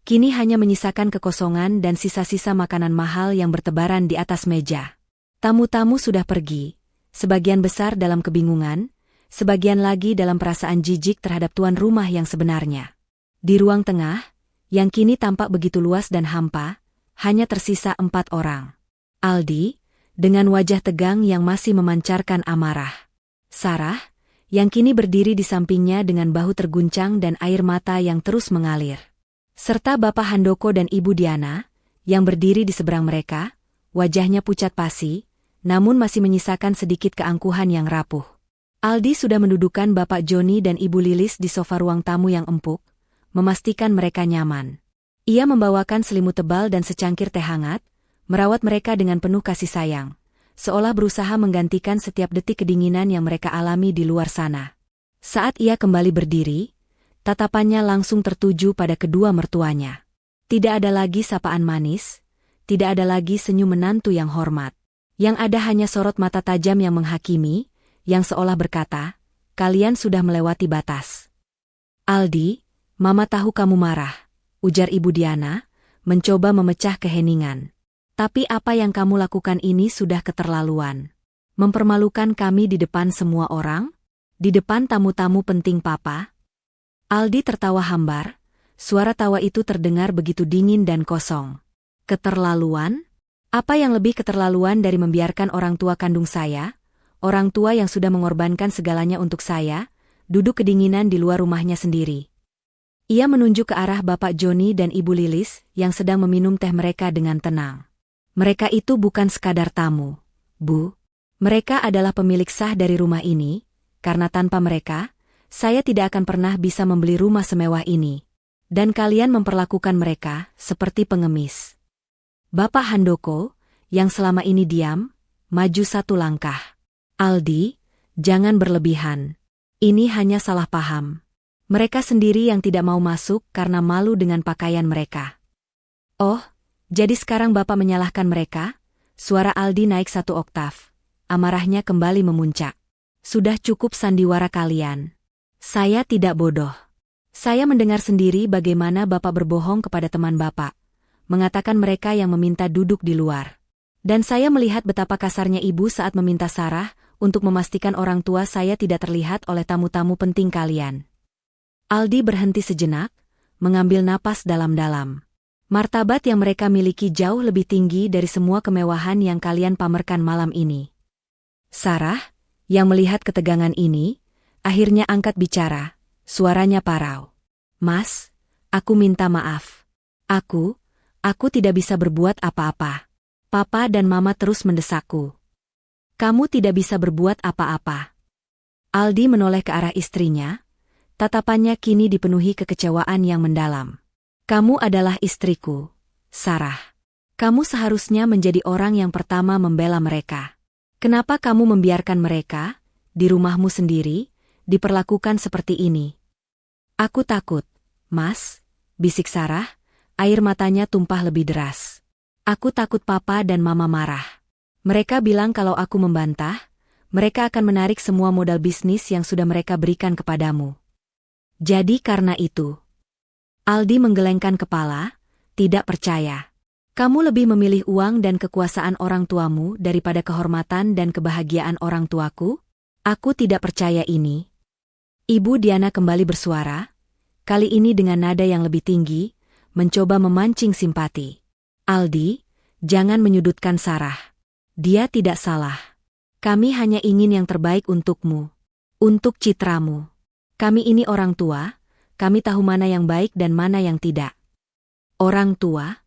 kini hanya menyisakan kekosongan dan sisa-sisa makanan mahal yang bertebaran di atas meja. Tamu-tamu sudah pergi, sebagian besar dalam kebingungan, sebagian lagi dalam perasaan jijik terhadap tuan rumah yang sebenarnya. Di ruang tengah, yang kini tampak begitu luas dan hampa, hanya tersisa 4 orang. Aldi, dengan wajah tegang yang masih memancarkan amarah. Sarah, yang kini berdiri di sampingnya dengan bahu terguncang dan air mata yang terus mengalir. Serta Bapak Handoko dan Ibu Diana, yang berdiri di seberang mereka, wajahnya pucat pasi, namun masih menyisakan sedikit keangkuhan yang rapuh. Aldi sudah mendudukan Bapak Joni dan Ibu Lilis di sofa ruang tamu yang empuk, memastikan mereka nyaman. Ia membawakan selimut tebal dan secangkir teh hangat, merawat mereka dengan penuh kasih sayang, seolah berusaha menggantikan setiap detik kedinginan yang mereka alami di luar sana. Saat ia kembali berdiri, Tatapannya langsung tertuju pada kedua mertuanya. Tidak ada lagi sapaan manis, tidak ada lagi senyum menantu yang hormat. Yang ada hanya sorot mata tajam yang menghakimi, yang seolah berkata, "Kalian sudah melewati batas." "Aldi, Mama tahu kamu marah," ujar Ibu Diana, mencoba memecah keheningan. "Tapi apa yang kamu lakukan ini sudah keterlaluan. Mempermalukan kami di depan semua orang? Di depan tamu-tamu penting Papa?" Aldi tertawa hambar, suara tawa itu terdengar begitu dingin dan kosong. "Keterlaluan? Apa yang lebih keterlaluan dari membiarkan orang tua kandung saya, orang tua yang sudah mengorbankan segalanya untuk saya, duduk kedinginan di luar rumahnya sendiri?" Ia menunjuk ke arah Bapak Joni dan Ibu Lilis yang sedang meminum teh mereka dengan tenang. "Mereka itu bukan sekadar tamu, Bu. Mereka adalah pemilik sah dari rumah ini, karena tanpa mereka, saya tidak akan pernah bisa membeli rumah semewah ini. Dan kalian memperlakukan mereka seperti pengemis." Bapak Handoko, yang selama ini diam, maju satu langkah. "Aldi, jangan berlebihan. Ini hanya salah paham. Mereka sendiri yang tidak mau masuk karena malu dengan pakaian mereka." "Oh, jadi sekarang Bapak menyalahkan mereka?" Suara Aldi naik satu oktav. Amarahnya kembali memuncak. "Sudah cukup sandiwara kalian. Saya tidak bodoh. Saya mendengar sendiri bagaimana Bapak berbohong kepada teman Bapak, mengatakan mereka yang meminta duduk di luar. Dan saya melihat betapa kasarnya Ibu saat meminta Sarah untuk memastikan orang tua saya tidak terlihat oleh tamu-tamu penting kalian." Aldi berhenti sejenak, mengambil napas dalam-dalam. "Martabat yang mereka miliki jauh lebih tinggi dari semua kemewahan yang kalian pamerkan malam ini." Sarah, yang melihat ketegangan ini, akhirnya angkat bicara, suaranya parau. "Mas, aku minta maaf. Aku tidak bisa berbuat apa-apa. Papa dan Mama terus mendesakku." "Kamu tidak bisa berbuat apa-apa." Aldi menoleh ke arah istrinya, tatapannya kini dipenuhi kekecewaan yang mendalam. "Kamu adalah istriku, Sarah. Kamu seharusnya menjadi orang yang pertama membela mereka. Kenapa kamu membiarkan mereka, di rumahmu sendiri, diperlakukan seperti ini?" "Aku takut, Mas," bisik Sarah, air matanya tumpah lebih deras. "Aku takut Papa dan Mama marah. Mereka bilang kalau aku membantah, mereka akan menarik semua modal bisnis yang sudah mereka berikan kepadamu. Jadi karena itu..." Aldi menggelengkan kepala, tidak percaya. "Kamu lebih memilih uang dan kekuasaan orang tuamu daripada kehormatan dan kebahagiaan orang tuaku? Aku tidak percaya ini." Ibu Diana kembali bersuara, kali ini dengan nada yang lebih tinggi, mencoba memancing simpati. "Aldi, jangan menyudutkan Sarah. Dia tidak salah. Kami hanya ingin yang terbaik untukmu. Untuk citramu. Kami ini orang tua, kami tahu mana yang baik dan mana yang tidak." "Orang tua?"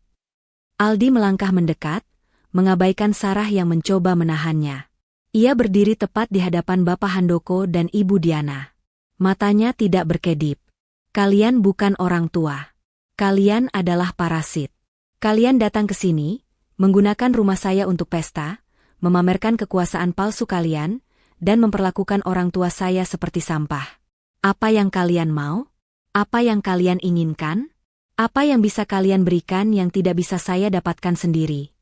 Aldi melangkah mendekat, mengabaikan Sarah yang mencoba menahannya. Ia berdiri tepat di hadapan Bapak Handoko dan Ibu Diana. Matanya tidak berkedip. "Kalian bukan orang tua. Kalian adalah parasit. Kalian datang ke sini, menggunakan rumah saya untuk pesta, memamerkan kekuasaan palsu kalian, dan memperlakukan orang tua saya seperti sampah. Apa yang kalian mau? Apa yang kalian inginkan? Apa yang bisa kalian berikan yang tidak bisa saya dapatkan sendiri?"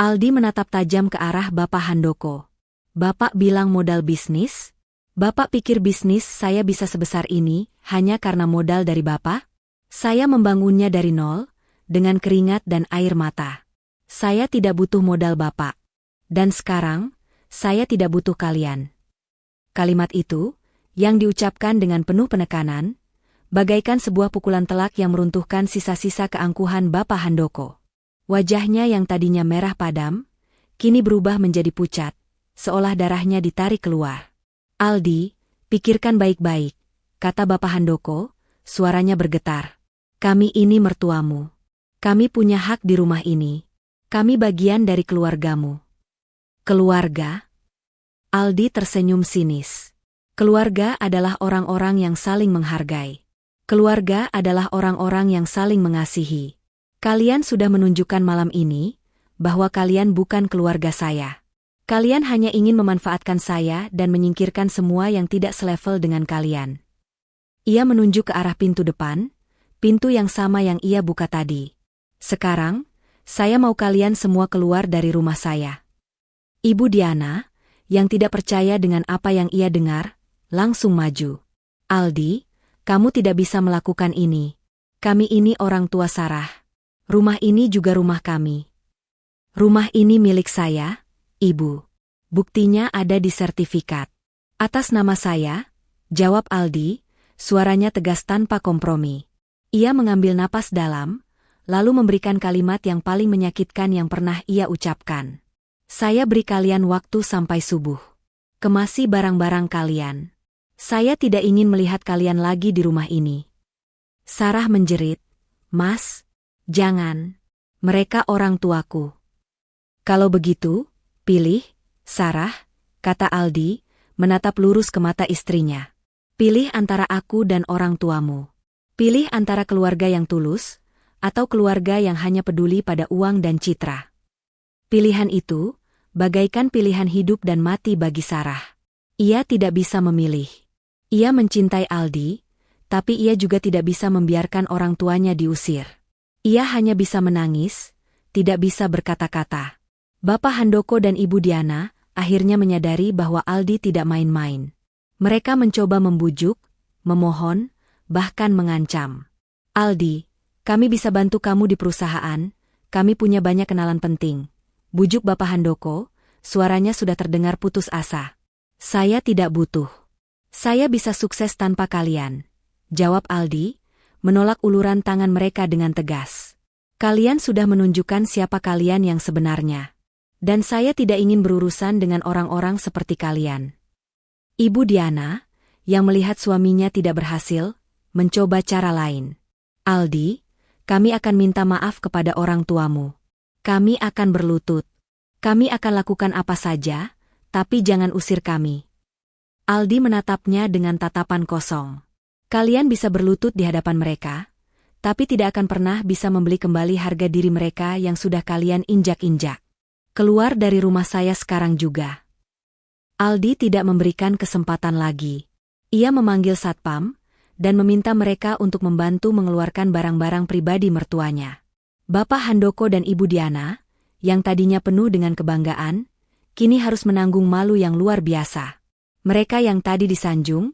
Aldi menatap tajam ke arah Bapak Handoko. "Bapak bilang modal bisnis? Bapak pikir bisnis saya bisa sebesar ini hanya karena modal dari Bapak? Saya membangunnya dari nol, dengan keringat dan air mata. Saya tidak butuh modal Bapak. Dan sekarang, saya tidak butuh kalian." Kalimat itu, yang diucapkan dengan penuh penekanan, bagaikan sebuah pukulan telak yang meruntuhkan sisa-sisa keangkuhan Bapak Handoko. Wajahnya yang tadinya merah padam, kini berubah menjadi pucat, seolah darahnya ditarik keluar. "Aldi, pikirkan baik-baik," kata Bapak Handoko, suaranya bergetar. "Kami ini mertuamu. Kami punya hak di rumah ini. Kami bagian dari keluargamu." "Keluarga?" Aldi tersenyum sinis. "Keluarga adalah orang-orang yang saling menghargai. Keluarga adalah orang-orang yang saling mengasihi. Kalian sudah menunjukkan malam ini bahwa kalian bukan keluarga saya. Kalian hanya ingin memanfaatkan saya dan menyingkirkan semua yang tidak selevel dengan kalian." Ia menunjuk ke arah pintu depan, pintu yang sama yang ia buka tadi. Sekarang, saya mau kalian semua keluar dari rumah saya. Ibu Diana, yang tidak percaya dengan apa yang ia dengar, langsung maju. Aldi, kamu tidak bisa melakukan ini. Kami ini orang tua Sarah. Rumah ini juga rumah kami. Rumah ini milik saya, Ibu. Buktinya ada di sertifikat. Atas nama saya, jawab Aldi, suaranya tegas tanpa kompromi. Ia mengambil napas dalam, lalu memberikan kalimat yang paling menyakitkan yang pernah ia ucapkan. Saya beri kalian waktu sampai subuh. Kemasi barang-barang kalian. Saya tidak ingin melihat kalian lagi di rumah ini. Sarah menjerit, Mas, jangan. Mereka orang tuaku. Kalau begitu, pilih, Sarah, kata Aldi, menatap lurus ke mata istrinya. Pilih antara aku dan orang tuamu. Pilih antara keluarga yang tulus, atau keluarga yang hanya peduli pada uang dan citra. Pilihan itu, bagaikan pilihan hidup dan mati bagi Sarah. Ia tidak bisa memilih. Ia mencintai Aldi, tapi ia juga tidak bisa membiarkan orang tuanya diusir. Ia hanya bisa menangis, tidak bisa berkata-kata. Bapak Handoko dan Ibu Diana akhirnya menyadari bahwa Aldi tidak main-main. Mereka mencoba membujuk, memohon, bahkan mengancam. Aldi, kami bisa bantu kamu di perusahaan, kami punya banyak kenalan penting. Bujuk Bapak Handoko, suaranya sudah terdengar putus asa. Saya tidak butuh. Saya bisa sukses tanpa kalian, jawab Aldi, menolak uluran tangan mereka dengan tegas. Kalian sudah menunjukkan siapa kalian yang sebenarnya. Dan saya tidak ingin berurusan dengan orang-orang seperti kalian. Ibu Diana, yang melihat suaminya tidak berhasil, mencoba cara lain. Aldi, kami akan minta maaf kepada orang tuamu. Kami akan berlutut. Kami akan lakukan apa saja, tapi jangan usir kami. Aldi menatapnya dengan tatapan kosong. Kalian bisa berlutut di hadapan mereka, tapi tidak akan pernah bisa membeli kembali harga diri mereka yang sudah kalian injak-injak. Keluar dari rumah saya sekarang juga. Aldi tidak memberikan kesempatan lagi. Ia memanggil satpam, dan meminta mereka untuk membantu mengeluarkan barang-barang pribadi mertuanya. Bapak Handoko dan Ibu Diana, yang tadinya penuh dengan kebanggaan, kini harus menanggung malu yang luar biasa. Mereka yang tadi disanjung,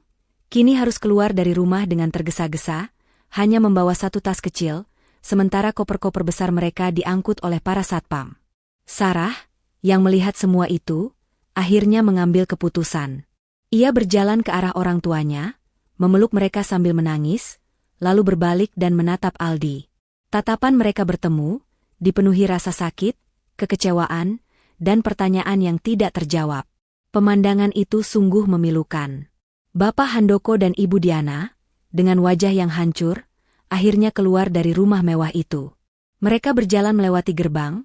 kini harus keluar dari rumah dengan tergesa-gesa, hanya membawa satu tas kecil, sementara koper-koper besar mereka diangkut oleh para satpam. Sarah, yang melihat semua itu, akhirnya mengambil keputusan. Ia berjalan ke arah orang tuanya, memeluk mereka sambil menangis, lalu berbalik dan menatap Aldi. Tatapan mereka bertemu, dipenuhi rasa sakit, kekecewaan, dan pertanyaan yang tidak terjawab. Pemandangan itu sungguh memilukan. Bapak Handoko dan Ibu Diana, dengan wajah yang hancur, akhirnya keluar dari rumah mewah itu. Mereka berjalan melewati gerbang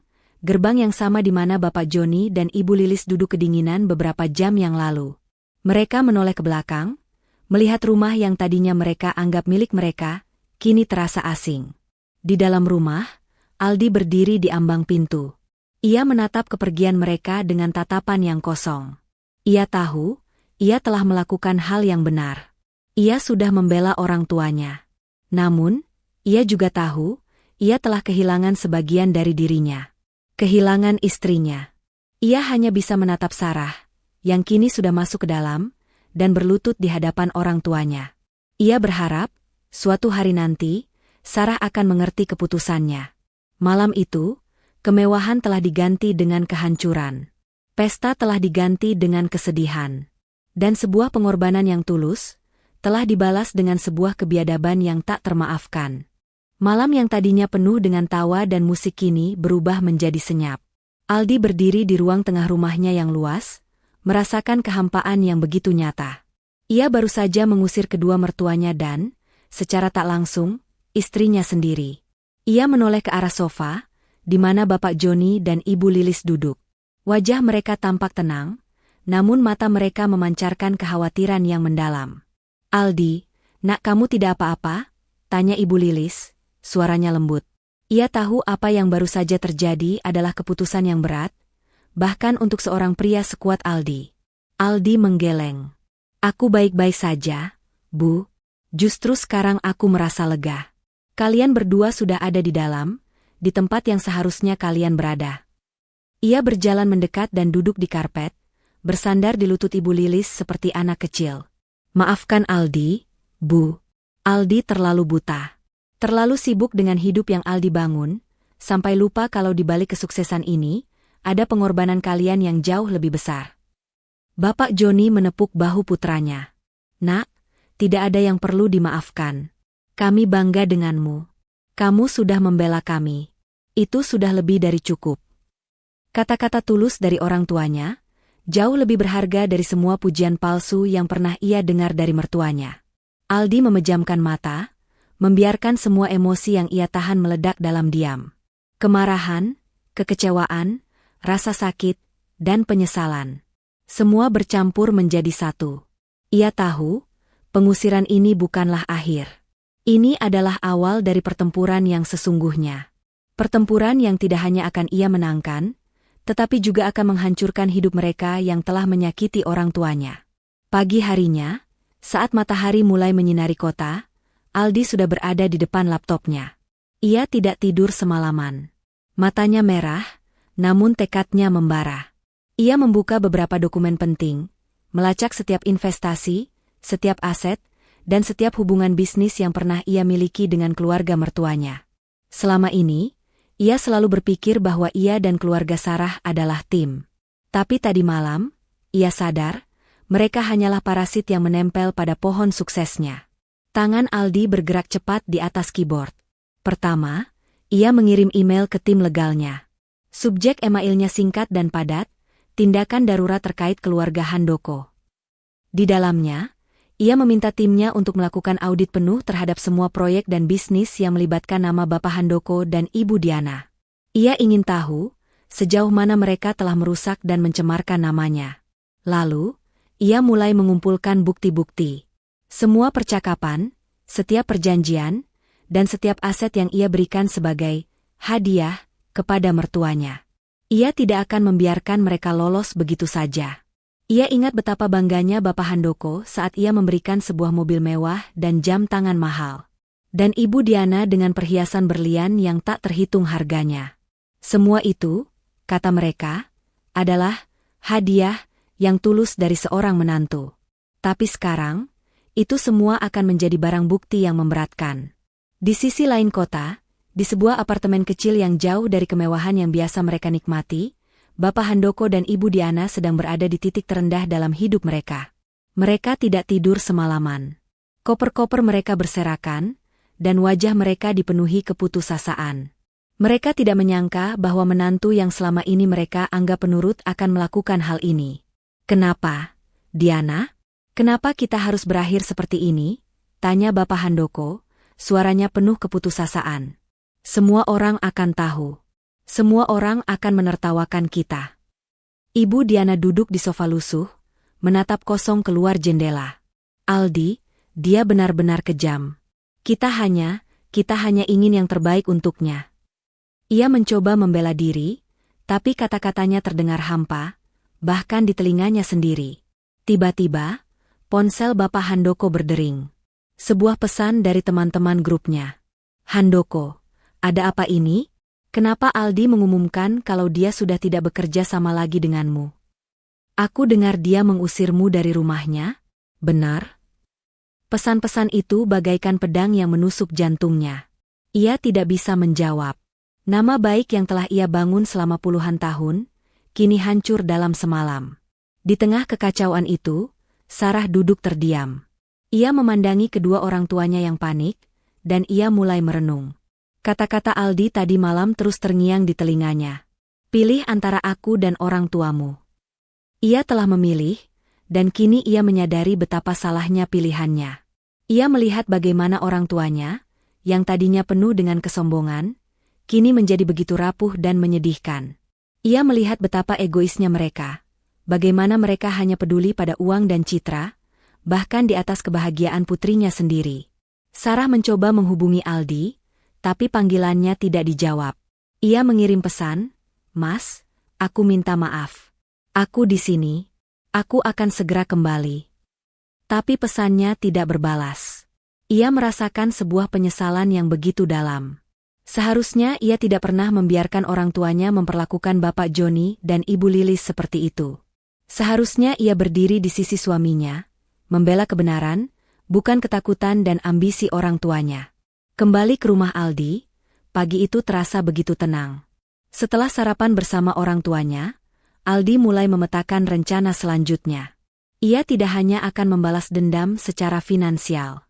yang sama di mana Bapak Joni dan Ibu Lilis duduk kedinginan beberapa jam yang lalu. Mereka menoleh ke belakang, melihat rumah yang tadinya mereka anggap milik mereka, kini terasa asing. Di dalam rumah, Aldi berdiri di ambang pintu. Ia menatap kepergian mereka dengan tatapan yang kosong. Ia tahu, ia telah melakukan hal yang benar. Ia sudah membela orang tuanya. Namun, ia juga tahu, ia telah kehilangan sebagian dari dirinya. Kehilangan istrinya. Ia hanya bisa menatap Sarah, yang kini sudah masuk ke dalam, dan berlutut di hadapan orang tuanya. Ia berharap, suatu hari nanti, Sarah akan mengerti keputusannya. Malam itu, kemewahan telah diganti dengan kehancuran. Pesta telah diganti dengan kesedihan. Dan sebuah pengorbanan yang tulus, telah dibalas dengan sebuah kebiadaban yang tak termaafkan. Malam yang tadinya penuh dengan tawa dan musik kini berubah menjadi senyap. Aldi berdiri di ruang tengah rumahnya yang luas, merasakan kehampaan yang begitu nyata. Ia baru saja mengusir kedua mertuanya dan, secara tak langsung, istrinya sendiri. Ia menoleh ke arah sofa, di mana Bapak Joni dan Ibu Lilis duduk. Wajah mereka tampak tenang, namun mata mereka memancarkan kekhawatiran yang mendalam. Aldi, nak kamu tidak apa-apa? Tanya Ibu Lilis. Suaranya lembut. Ia tahu apa yang baru saja terjadi adalah keputusan yang berat, bahkan untuk seorang pria sekuat Aldi. Aldi menggeleng. Aku baik-baik saja, Bu. Justru sekarang aku merasa lega. Kalian berdua sudah ada di dalam, di tempat yang seharusnya kalian berada. Ia berjalan mendekat dan duduk di karpet, bersandar di lutut Ibu Lilis seperti anak kecil. Maafkan Aldi, Bu. Aldi terlalu buta. Terlalu sibuk dengan hidup yang Aldi bangun, sampai lupa kalau di balik kesuksesan ini, ada pengorbanan kalian yang jauh lebih besar. Bapak Joni menepuk bahu putranya. Nak, tidak ada yang perlu dimaafkan. Kami bangga denganmu. Kamu sudah membela kami. Itu sudah lebih dari cukup. Kata-kata tulus dari orang tuanya, jauh lebih berharga dari semua pujian palsu yang pernah ia dengar dari mertuanya. Aldi memejamkan mata, membiarkan semua emosi yang ia tahan meledak dalam diam. Kemarahan, kekecewaan, rasa sakit, dan penyesalan. Semua bercampur menjadi satu. Ia tahu, pengusiran ini bukanlah akhir. Ini adalah awal dari pertempuran yang sesungguhnya. Pertempuran yang tidak hanya akan ia menangkan, tetapi juga akan menghancurkan hidup mereka yang telah menyakiti orang tuanya. Pagi harinya, saat matahari mulai menyinari kota, Aldi sudah berada di depan laptopnya. Ia tidak tidur semalaman. Matanya merah, namun tekadnya membara. Ia membuka beberapa dokumen penting, melacak setiap investasi, setiap aset, dan setiap hubungan bisnis yang pernah ia miliki dengan keluarga mertuanya. Selama ini, ia selalu berpikir bahwa ia dan keluarga Sarah adalah tim. Tapi tadi malam, ia sadar, mereka hanyalah parasit yang menempel pada pohon suksesnya. Tangan Aldi bergerak cepat di atas keyboard. Pertama, ia mengirim email ke tim legalnya. Subjek emailnya singkat dan padat, tindakan darurat terkait keluarga Handoko. Di dalamnya, ia meminta timnya untuk melakukan audit penuh terhadap semua proyek dan bisnis yang melibatkan nama Bapak Handoko dan Ibu Diana. Ia ingin tahu, sejauh mana mereka telah merusak dan mencemarkan namanya. Lalu, ia mulai mengumpulkan bukti-bukti. Semua percakapan, setiap perjanjian, dan setiap aset yang ia berikan sebagai hadiah kepada mertuanya. Ia tidak akan membiarkan mereka lolos begitu saja. Ia ingat betapa bangganya Bapak Handoko saat ia memberikan sebuah mobil mewah dan jam tangan mahal. Dan Ibu Diana dengan perhiasan berlian yang tak terhitung harganya. Semua itu, kata mereka, adalah hadiah yang tulus dari seorang menantu. Tapi sekarang, itu semua akan menjadi barang bukti yang memberatkan. Di sisi lain kota, di sebuah apartemen kecil yang jauh dari kemewahan yang biasa mereka nikmati, Bapak Handoko dan Ibu Diana sedang berada di titik terendah dalam hidup mereka. Mereka tidak tidur semalaman. Koper-koper mereka berserakan, dan wajah mereka dipenuhi keputusasaan. Mereka tidak menyangka bahwa menantu yang selama ini mereka anggap penurut akan melakukan hal ini. Kenapa, Diana? Kenapa kita harus berakhir seperti ini? Tanya Bapak Handoko, suaranya penuh keputusasaan. Semua orang akan tahu. Semua orang akan menertawakan kita. Ibu Diana duduk di sofa lusuh, menatap kosong keluar jendela. Aldi, dia benar-benar kejam. Kita hanya ingin yang terbaik untuknya. Ia mencoba membela diri, tapi kata-katanya terdengar hampa, bahkan di telinganya sendiri. Tiba-tiba, ponsel Bapak Handoko berdering. Sebuah pesan dari teman-teman grupnya. Handoko, ada apa ini? Kenapa Aldi mengumumkan kalau dia sudah tidak bekerja sama lagi denganmu? Aku dengar dia mengusirmu dari rumahnya, benar? Pesan-pesan itu bagaikan pedang yang menusuk jantungnya. Ia tidak bisa menjawab. Nama baik yang telah ia bangun selama puluhan tahun, kini hancur dalam semalam. Di tengah kekacauan itu, Sarah duduk terdiam. Ia memandangi kedua orang tuanya yang panik, dan ia mulai merenung. Kata-kata Aldi tadi malam terus terngiang di telinganya. Pilih antara aku dan orang tuamu. Ia telah memilih, dan kini ia menyadari betapa salahnya pilihannya. Ia melihat bagaimana orang tuanya, yang tadinya penuh dengan kesombongan, kini menjadi begitu rapuh dan menyedihkan. Ia melihat betapa egoisnya mereka, bagaimana mereka hanya peduli pada uang dan citra, bahkan di atas kebahagiaan putrinya sendiri. Sarah mencoba menghubungi Aldi, tapi panggilannya tidak dijawab. Ia mengirim pesan, "Mas, aku minta maaf. Aku di sini. Aku akan segera kembali." Tapi pesannya tidak berbalas. Ia merasakan sebuah penyesalan yang begitu dalam. Seharusnya ia tidak pernah membiarkan orang tuanya memperlakukan Bapak Joni dan Ibu Lilis seperti itu. Seharusnya ia berdiri di sisi suaminya, membela kebenaran, bukan ketakutan dan ambisi orang tuanya. Kembali ke rumah Aldi, pagi itu terasa begitu tenang. Setelah sarapan bersama orang tuanya, Aldi mulai memetakan rencana selanjutnya. Ia tidak hanya akan membalas dendam secara finansial.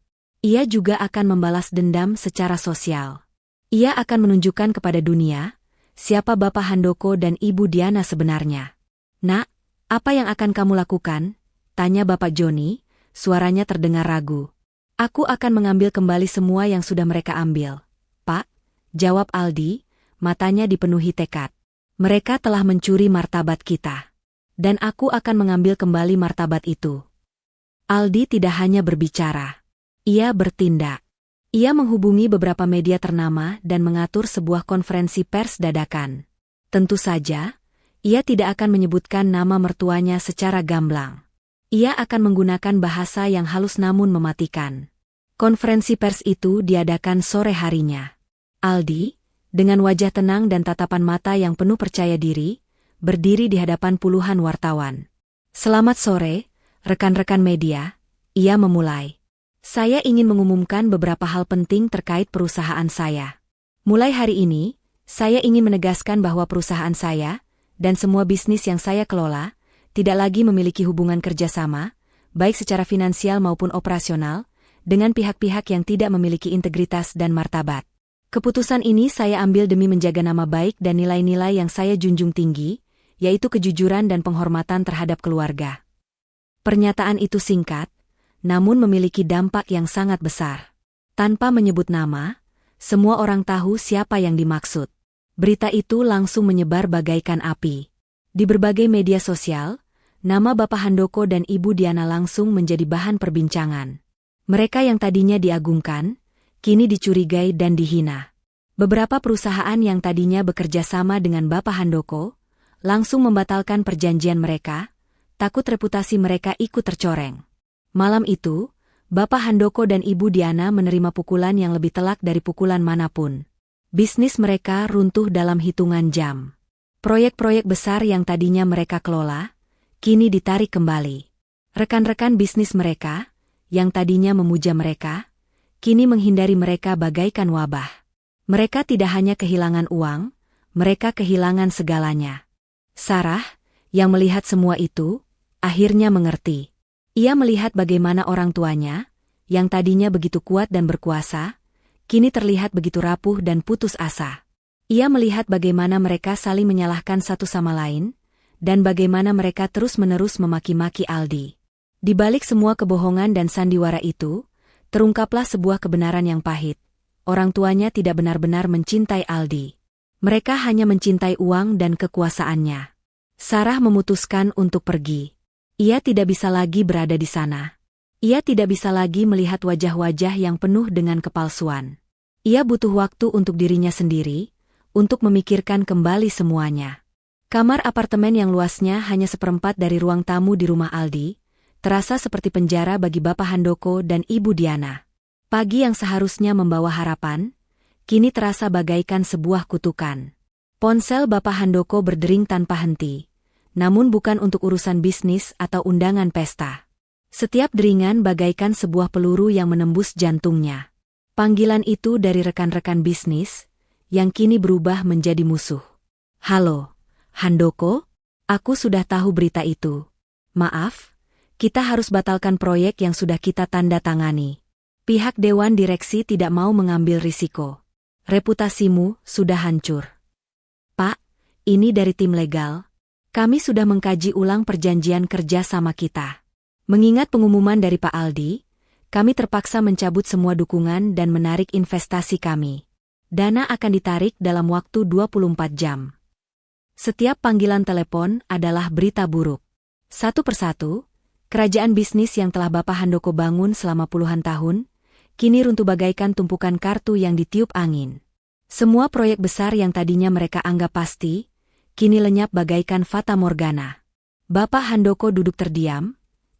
Ia juga akan membalas dendam secara sosial. Ia akan menunjukkan kepada dunia, siapa Bapak Handoko dan Ibu Diana sebenarnya. "Nak, apa yang akan kamu lakukan?" tanya Bapak Joni, suaranya terdengar ragu. "Aku akan mengambil kembali semua yang sudah mereka ambil, Pak," jawab Aldi, matanya dipenuhi tekad. "Mereka telah mencuri martabat kita. Dan aku akan mengambil kembali martabat itu." Aldi tidak hanya berbicara. Ia bertindak. Ia menghubungi beberapa media ternama dan mengatur sebuah konferensi pers dadakan. Tentu saja, ia tidak akan menyebutkan nama mertuanya secara gamblang. Ia akan menggunakan bahasa yang halus namun mematikan. Konferensi pers itu diadakan sore harinya. Aldi, dengan wajah tenang dan tatapan mata yang penuh percaya diri, berdiri di hadapan puluhan wartawan. "Selamat sore, rekan-rekan media," ia memulai. "Saya ingin mengumumkan beberapa hal penting terkait perusahaan saya. Mulai hari ini, saya ingin menegaskan bahwa perusahaan saya, dan semua bisnis yang saya kelola, tidak lagi memiliki hubungan kerjasama, baik secara finansial maupun operasional, dengan pihak-pihak yang tidak memiliki integritas dan martabat. Keputusan ini saya ambil demi menjaga nama baik dan nilai-nilai yang saya junjung tinggi, yaitu kejujuran dan penghormatan terhadap keluarga." Pernyataan itu singkat, namun memiliki dampak yang sangat besar. Tanpa menyebut nama, semua orang tahu siapa yang dimaksud. Berita itu langsung menyebar bagaikan api. Di berbagai media sosial, nama Bapak Handoko dan Ibu Diana langsung menjadi bahan perbincangan. Mereka yang tadinya diagungkan, kini dicurigai dan dihina. Beberapa perusahaan yang tadinya bekerja sama dengan Bapak Handoko, langsung membatalkan perjanjian mereka, takut reputasi mereka ikut tercoreng. Malam itu, Bapak Handoko dan Ibu Diana menerima pukulan yang lebih telak dari pukulan manapun. Bisnis mereka runtuh dalam hitungan jam. Proyek-proyek besar yang tadinya mereka kelola, kini ditarik kembali. Rekan-rekan bisnis mereka, yang tadinya memuja mereka, kini menghindari mereka bagaikan wabah. Mereka tidak hanya kehilangan uang, mereka kehilangan segalanya. Sarah, yang melihat semua itu, akhirnya mengerti. Ia melihat bagaimana orang tuanya, yang tadinya begitu kuat dan berkuasa, kini terlihat begitu rapuh dan putus asa. Ia melihat bagaimana mereka saling menyalahkan satu sama lain, dan bagaimana mereka terus-menerus memaki-maki Aldi. Di balik semua kebohongan dan sandiwara itu, terungkaplah sebuah kebenaran yang pahit. Orang tuanya tidak benar-benar mencintai Aldi. Mereka hanya mencintai uang dan kekuasaannya. Sarah memutuskan untuk pergi. Ia tidak bisa lagi berada di sana. Ia tidak bisa lagi melihat wajah-wajah yang penuh dengan kepalsuan. Ia butuh waktu untuk dirinya sendiri, untuk memikirkan kembali semuanya. Kamar apartemen yang luasnya hanya seperempat dari ruang tamu di rumah Aldi, terasa seperti penjara bagi Bapak Handoko dan Ibu Diana. Pagi yang seharusnya membawa harapan, kini terasa bagaikan sebuah kutukan. Ponsel Bapak Handoko berdering tanpa henti. Namun bukan untuk urusan bisnis atau undangan pesta. Setiap deringan bagaikan sebuah peluru yang menembus jantungnya. Panggilan itu dari rekan-rekan bisnis, yang kini berubah menjadi musuh. "Halo, Handoko, aku sudah tahu berita itu. Maaf, kita harus batalkan proyek yang sudah kita tanda tangani. Pihak Dewan Direksi tidak mau mengambil risiko. Reputasimu sudah hancur." "Pak, ini dari tim legal. Kami sudah mengkaji ulang perjanjian kerja sama kita. Mengingat pengumuman dari Pak Aldi, kami terpaksa mencabut semua dukungan dan menarik investasi kami. Dana akan ditarik dalam waktu 24 jam. Setiap panggilan telepon adalah berita buruk. Satu persatu, kerajaan bisnis yang telah Bapak Handoko bangun selama puluhan tahun, kini runtuh bagaikan tumpukan kartu yang ditiup angin. Semua proyek besar yang tadinya mereka anggap pasti, kini lenyap bagaikan fata morgana. Bapak Handoko duduk terdiam,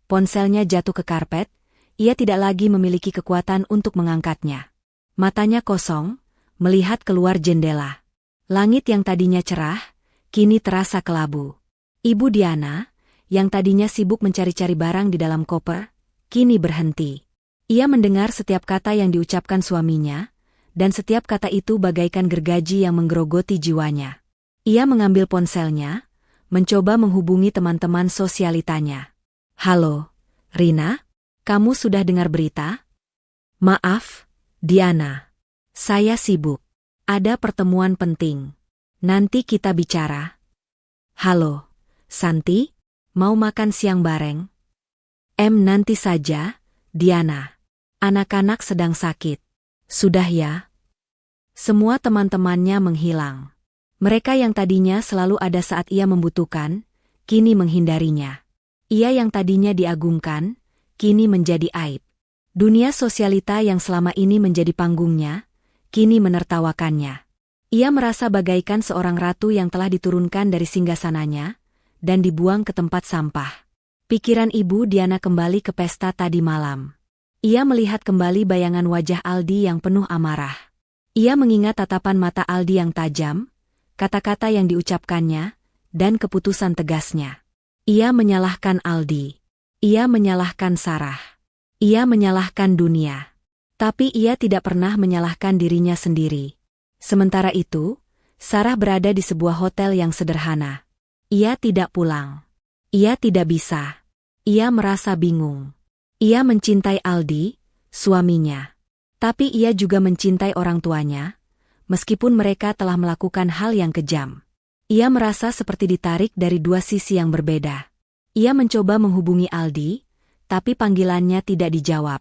ponselnya jatuh ke karpet, ia tidak lagi memiliki kekuatan untuk mengangkatnya. Matanya kosong, melihat keluar jendela. Langit yang tadinya cerah, kini terasa kelabu. Ibu Diana, yang tadinya sibuk mencari-cari barang di dalam koper, kini berhenti. Ia mendengar setiap kata yang diucapkan suaminya, dan setiap kata itu bagaikan gergaji yang menggerogoti jiwanya. Ia mengambil ponselnya, mencoba menghubungi teman-teman sosialitanya. "Halo, Rina? Kamu sudah dengar berita?" "Maaf, Diana. Saya sibuk. Ada pertemuan penting. Nanti kita bicara." "Halo, Santi? Mau makan siang bareng?" Nanti saja, Diana. Anak-anak sedang sakit." "Sudah ya." Semua teman-temannya menghilang. Mereka yang tadinya selalu ada saat ia membutuhkan, kini menghindarinya. Ia yang tadinya diagungkan, kini menjadi aib. Dunia sosialita yang selama ini menjadi panggungnya, kini menertawakannya. Ia merasa bagaikan seorang ratu yang telah diturunkan dari singgasananya, dan dibuang ke tempat sampah. Pikiran Ibu Diana kembali ke pesta tadi malam. Ia melihat kembali bayangan wajah Aldi yang penuh amarah. Ia mengingat tatapan mata Aldi yang tajam, kata-kata yang diucapkannya, dan keputusan tegasnya. Ia menyalahkan Aldi. Ia menyalahkan Sarah. Ia menyalahkan dunia. Tapi ia tidak pernah menyalahkan dirinya sendiri. Sementara itu, Sarah berada di sebuah hotel yang sederhana. Ia tidak pulang. Ia tidak bisa. Ia merasa bingung. Ia mencintai Aldi, suaminya. Tapi ia juga mencintai orang tuanya, meskipun mereka telah melakukan hal yang kejam. Ia merasa seperti ditarik dari dua sisi yang berbeda. Ia mencoba menghubungi Aldi, tapi panggilannya tidak dijawab.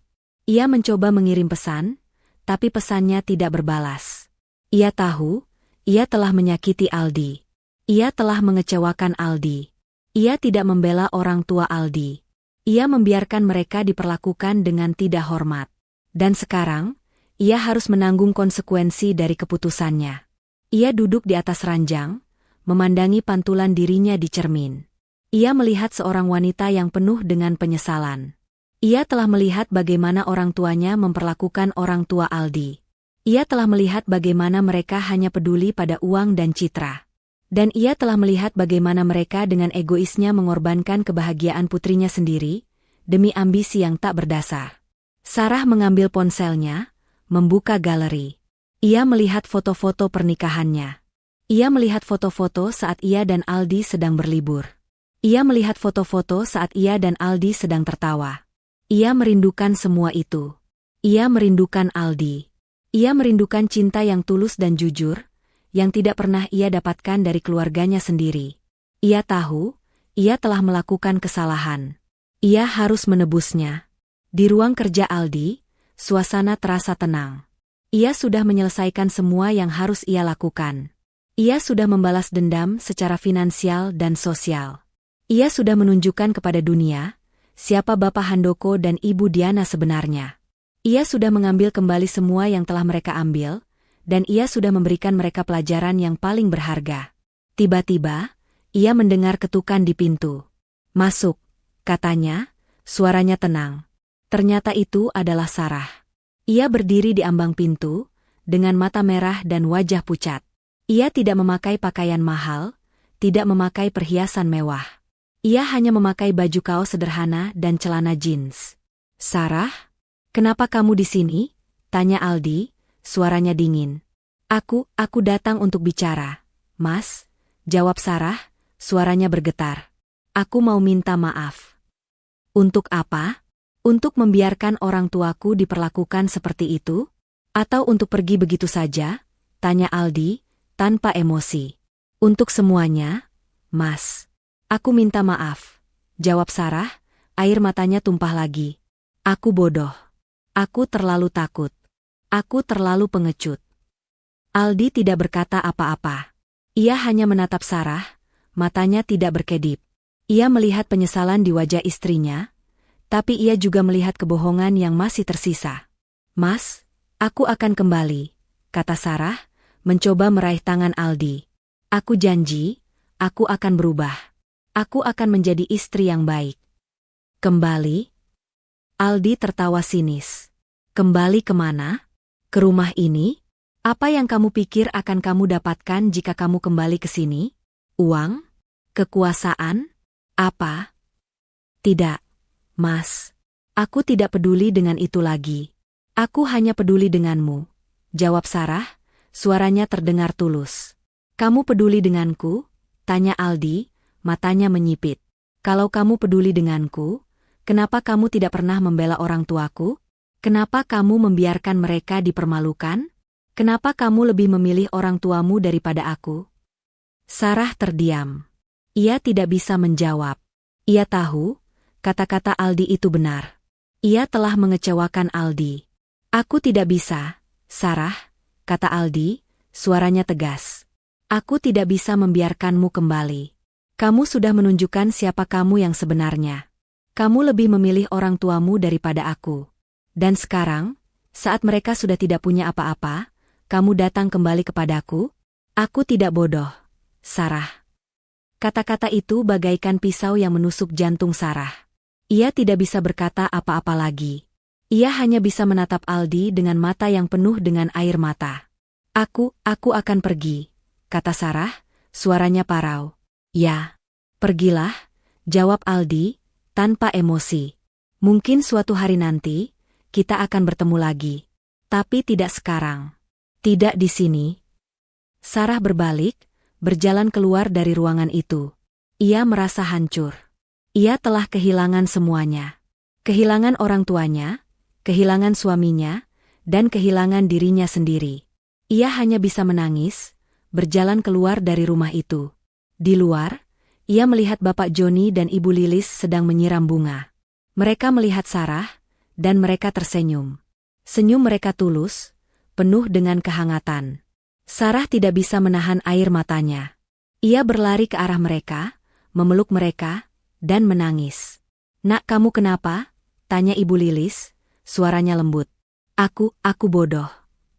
Ia mencoba mengirim pesan, tapi pesannya tidak berbalas. Ia tahu, ia telah menyakiti Aldi. Ia telah mengecewakan Aldi. Ia tidak membela orang tua Aldi. Ia membiarkan mereka diperlakukan dengan tidak hormat. Dan sekarang, ia harus menanggung konsekuensi dari keputusannya. Ia duduk di atas ranjang, memandangi pantulan dirinya di cermin. Ia melihat seorang wanita yang penuh dengan penyesalan. Ia telah melihat bagaimana orang tuanya memperlakukan orang tua Aldi. Ia telah melihat bagaimana mereka hanya peduli pada uang dan citra. Dan ia telah melihat bagaimana mereka dengan egoisnya mengorbankan kebahagiaan putrinya sendiri, demi ambisi yang tak berdasar. Sarah mengambil ponselnya, membuka galeri. Ia melihat foto-foto pernikahannya. Ia melihat foto-foto saat ia dan Aldi sedang berlibur. Ia melihat foto-foto saat ia dan Aldi sedang tertawa. Ia merindukan semua itu. Ia merindukan Aldi. Ia merindukan cinta yang tulus dan jujur, yang tidak pernah ia dapatkan dari keluarganya sendiri. Ia tahu, ia telah melakukan kesalahan. Ia harus menebusnya. Di ruang kerja Aldi, suasana terasa tenang. Ia sudah menyelesaikan semua yang harus ia lakukan. Ia sudah membalas dendam secara finansial dan sosial. Ia sudah menunjukkan kepada dunia, siapa Bapak Handoko dan Ibu Diana sebenarnya. Ia sudah mengambil kembali semua yang telah mereka ambil, dan ia sudah memberikan mereka pelajaran yang paling berharga. Tiba-tiba, ia mendengar ketukan di pintu. "Masuk," katanya, suaranya tenang. Ternyata itu adalah Sarah. Ia berdiri di ambang pintu, dengan mata merah dan wajah pucat. Ia tidak memakai pakaian mahal, tidak memakai perhiasan mewah. Ia hanya memakai baju kaos sederhana dan celana jeans. "Sarah, kenapa kamu di sini?" tanya Aldi, suaranya dingin. Aku datang untuk bicara, Mas," jawab Sarah, suaranya bergetar. "Aku mau minta maaf." "Untuk apa? Untuk membiarkan orang tuaku diperlakukan seperti itu? Atau untuk pergi begitu saja?" tanya Aldi, tanpa emosi. "Untuk semuanya, Mas. Aku minta maaf," jawab Sarah, air matanya tumpah lagi. "Aku bodoh. Aku terlalu takut. Aku terlalu pengecut." Aldi tidak berkata apa-apa. Ia hanya menatap Sarah, matanya tidak berkedip. Ia melihat penyesalan di wajah istrinya, tapi ia juga melihat kebohongan yang masih tersisa. "Mas, aku akan kembali," kata Sarah, mencoba meraih tangan Aldi. "Aku janji, aku akan berubah. Aku akan menjadi istri yang baik." "Kembali?" Aldi tertawa sinis. Kembali kemana? Ke rumah ini? Apa yang kamu pikir akan kamu dapatkan jika kamu kembali ke sini? Uang? Kekuasaan? Apa? Tidak, Mas. Aku tidak peduli dengan itu lagi. Aku hanya peduli denganmu, jawab Sarah, suaranya terdengar tulus. Kamu peduli denganku? Tanya Aldi, matanya menyipit. Kalau kamu peduli denganku, kenapa kamu tidak pernah membela orang tuaku? Kenapa kamu membiarkan mereka dipermalukan? Kenapa kamu lebih memilih orang tuamu daripada aku? Sarah terdiam. Ia tidak bisa menjawab. Ia tahu, kata-kata Aldi itu benar. Ia telah mengecewakan Aldi. Aku tidak bisa, Sarah, kata Aldi, suaranya tegas. Aku tidak bisa membiarkanmu kembali. Kamu sudah menunjukkan siapa kamu yang sebenarnya. Kamu lebih memilih orang tuamu daripada aku. Dan sekarang, saat mereka sudah tidak punya apa-apa, kamu datang kembali kepadaku? Aku tidak bodoh, Sarah. Kata-kata itu bagaikan pisau yang menusuk jantung Sarah. Ia tidak bisa berkata apa-apa lagi. Ia hanya bisa menatap Aldi dengan mata yang penuh dengan air mata. Aku akan pergi, kata Sarah, suaranya parau. Ya, pergilah, jawab Aldi, tanpa emosi. Mungkin suatu hari nanti, kita akan bertemu lagi. Tapi tidak sekarang. Tidak di sini. Sarah berbalik, berjalan keluar dari ruangan itu. Ia merasa hancur. Ia telah kehilangan semuanya. Kehilangan orang tuanya, kehilangan suaminya, dan kehilangan dirinya sendiri. Ia hanya bisa menangis, berjalan keluar dari rumah itu. Di luar, ia melihat Bapak Joni dan Ibu Lilis sedang menyiram bunga. Mereka melihat Sarah, dan mereka tersenyum. Senyum mereka tulus, penuh dengan kehangatan. Sarah tidak bisa menahan air matanya. Ia berlari ke arah mereka, memeluk mereka, dan menangis. Nak, kamu kenapa? Tanya Ibu Lilis, suaranya lembut. Aku bodoh,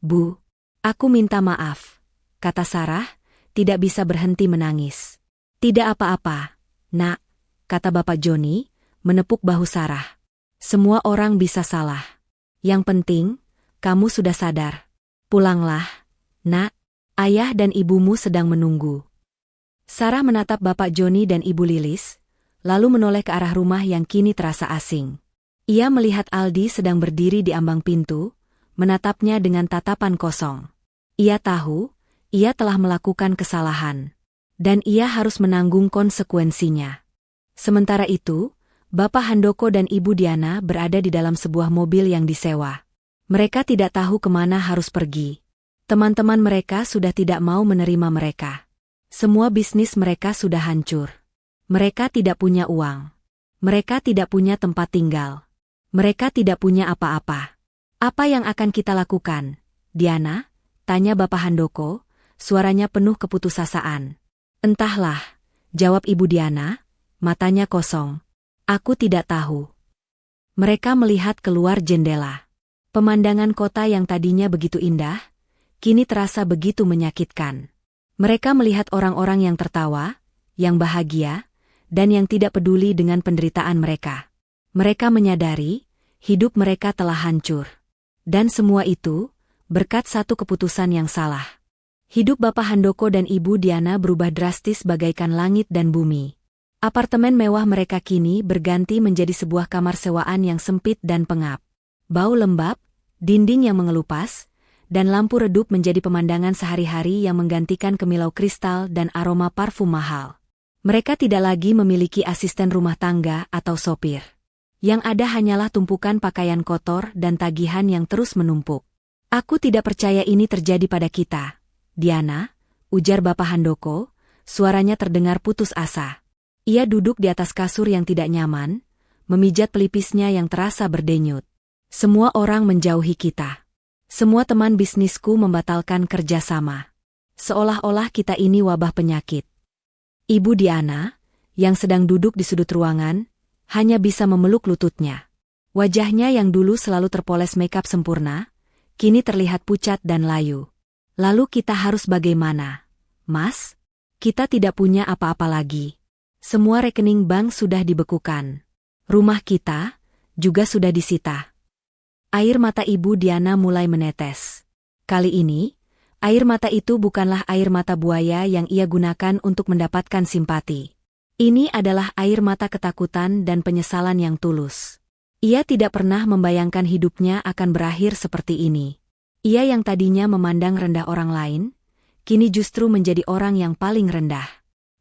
Bu. Aku minta maaf, kata Sarah, tidak bisa berhenti menangis. Tidak apa-apa, Nak, kata Bapak Joni, menepuk bahu Sarah. Semua orang bisa salah. Yang penting, kamu sudah sadar. Pulanglah, Nak. Ayah dan ibumu sedang menunggu. Sarah menatap Bapak Joni dan Ibu Lilis, lalu menoleh ke arah rumah yang kini terasa asing. Ia melihat Aldi sedang berdiri di ambang pintu, menatapnya dengan tatapan kosong. Ia tahu, ia telah melakukan kesalahan. Dan ia harus menanggung konsekuensinya. Sementara itu, Bapak Handoko dan Ibu Diana berada di dalam sebuah mobil yang disewa. Mereka tidak tahu kemana harus pergi. Teman-teman mereka sudah tidak mau menerima mereka. Semua bisnis mereka sudah hancur. Mereka tidak punya uang. Mereka tidak punya tempat tinggal. Mereka tidak punya apa-apa. Apa yang akan kita lakukan, Diana? Tanya Bapak Handoko, suaranya penuh keputusasaan. Entahlah, jawab Ibu Diana, matanya kosong. Aku tidak tahu. Mereka melihat keluar jendela. Pemandangan kota yang tadinya begitu indah, kini terasa begitu menyakitkan. Mereka melihat orang-orang yang tertawa, yang bahagia, dan yang tidak peduli dengan penderitaan mereka. Mereka menyadari, hidup mereka telah hancur. Dan semua itu, berkat satu keputusan yang salah. Hidup Bapak Handoko dan Ibu Diana berubah drastis bagaikan langit dan bumi. Apartemen mewah mereka kini berganti menjadi sebuah kamar sewaan yang sempit dan pengap. Bau lembab, dinding yang mengelupas, dan lampu redup menjadi pemandangan sehari-hari yang menggantikan kemilau kristal dan aroma parfum mahal. Mereka tidak lagi memiliki asisten rumah tangga atau sopir. Yang ada hanyalah tumpukan pakaian kotor dan tagihan yang terus menumpuk. Aku tidak percaya ini terjadi pada kita, Diana, ujar Bapak Handoko, suaranya terdengar putus asa. Ia duduk di atas kasur yang tidak nyaman, memijat pelipisnya yang terasa berdenyut. Semua orang menjauhi kita. Semua teman bisnisku membatalkan kerjasama. Seolah-olah kita ini wabah penyakit. Ibu Diana, yang sedang duduk di sudut ruangan, hanya bisa memeluk lututnya. Wajahnya yang dulu selalu terpoles makeup sempurna, kini terlihat pucat dan layu. Lalu kita harus bagaimana, Mas? Kita tidak punya apa-apa lagi. Semua rekening bank sudah dibekukan. Rumah kita, juga sudah disita. Air mata Ibu Diana mulai menetes. Kali ini, air mata itu bukanlah air mata buaya yang ia gunakan untuk mendapatkan simpati. Ini adalah air mata ketakutan dan penyesalan yang tulus. Ia tidak pernah membayangkan hidupnya akan berakhir seperti ini. Ia yang tadinya memandang rendah orang lain, kini justru menjadi orang yang paling rendah.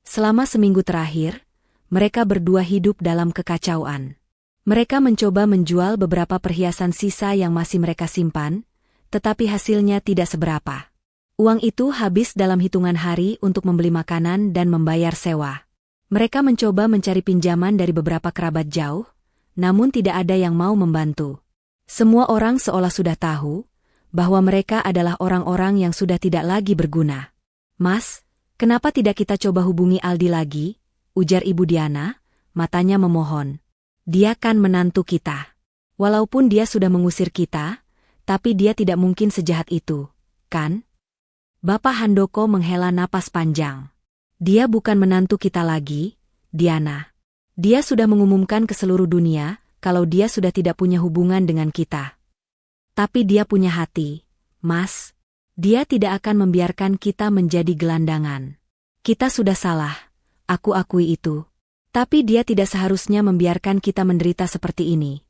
Selama seminggu terakhir, mereka berdua hidup dalam kekacauan. Mereka mencoba menjual beberapa perhiasan sisa yang masih mereka simpan, tetapi hasilnya tidak seberapa. Uang itu habis dalam hitungan hari untuk membeli makanan dan membayar sewa. Mereka mencoba mencari pinjaman dari beberapa kerabat jauh, namun tidak ada yang mau membantu. Semua orang seolah sudah tahu bahwa mereka adalah orang-orang yang sudah tidak lagi berguna. "Mas, kenapa tidak kita coba hubungi Aldi lagi?" ujar Ibu Diana, matanya memohon. "Dia kan menantu kita. Walaupun dia sudah mengusir kita, tapi dia tidak mungkin sejahat itu, kan?" Bapak Handoko menghela napas panjang. "Dia bukan menantu kita lagi, Diana. Dia sudah mengumumkan ke seluruh dunia kalau dia sudah tidak punya hubungan dengan kita. Tapi dia punya hati, Mas. Dia tidak akan membiarkan kita menjadi gelandangan. Kita sudah salah, aku akui itu. Tapi dia tidak seharusnya membiarkan kita menderita seperti ini."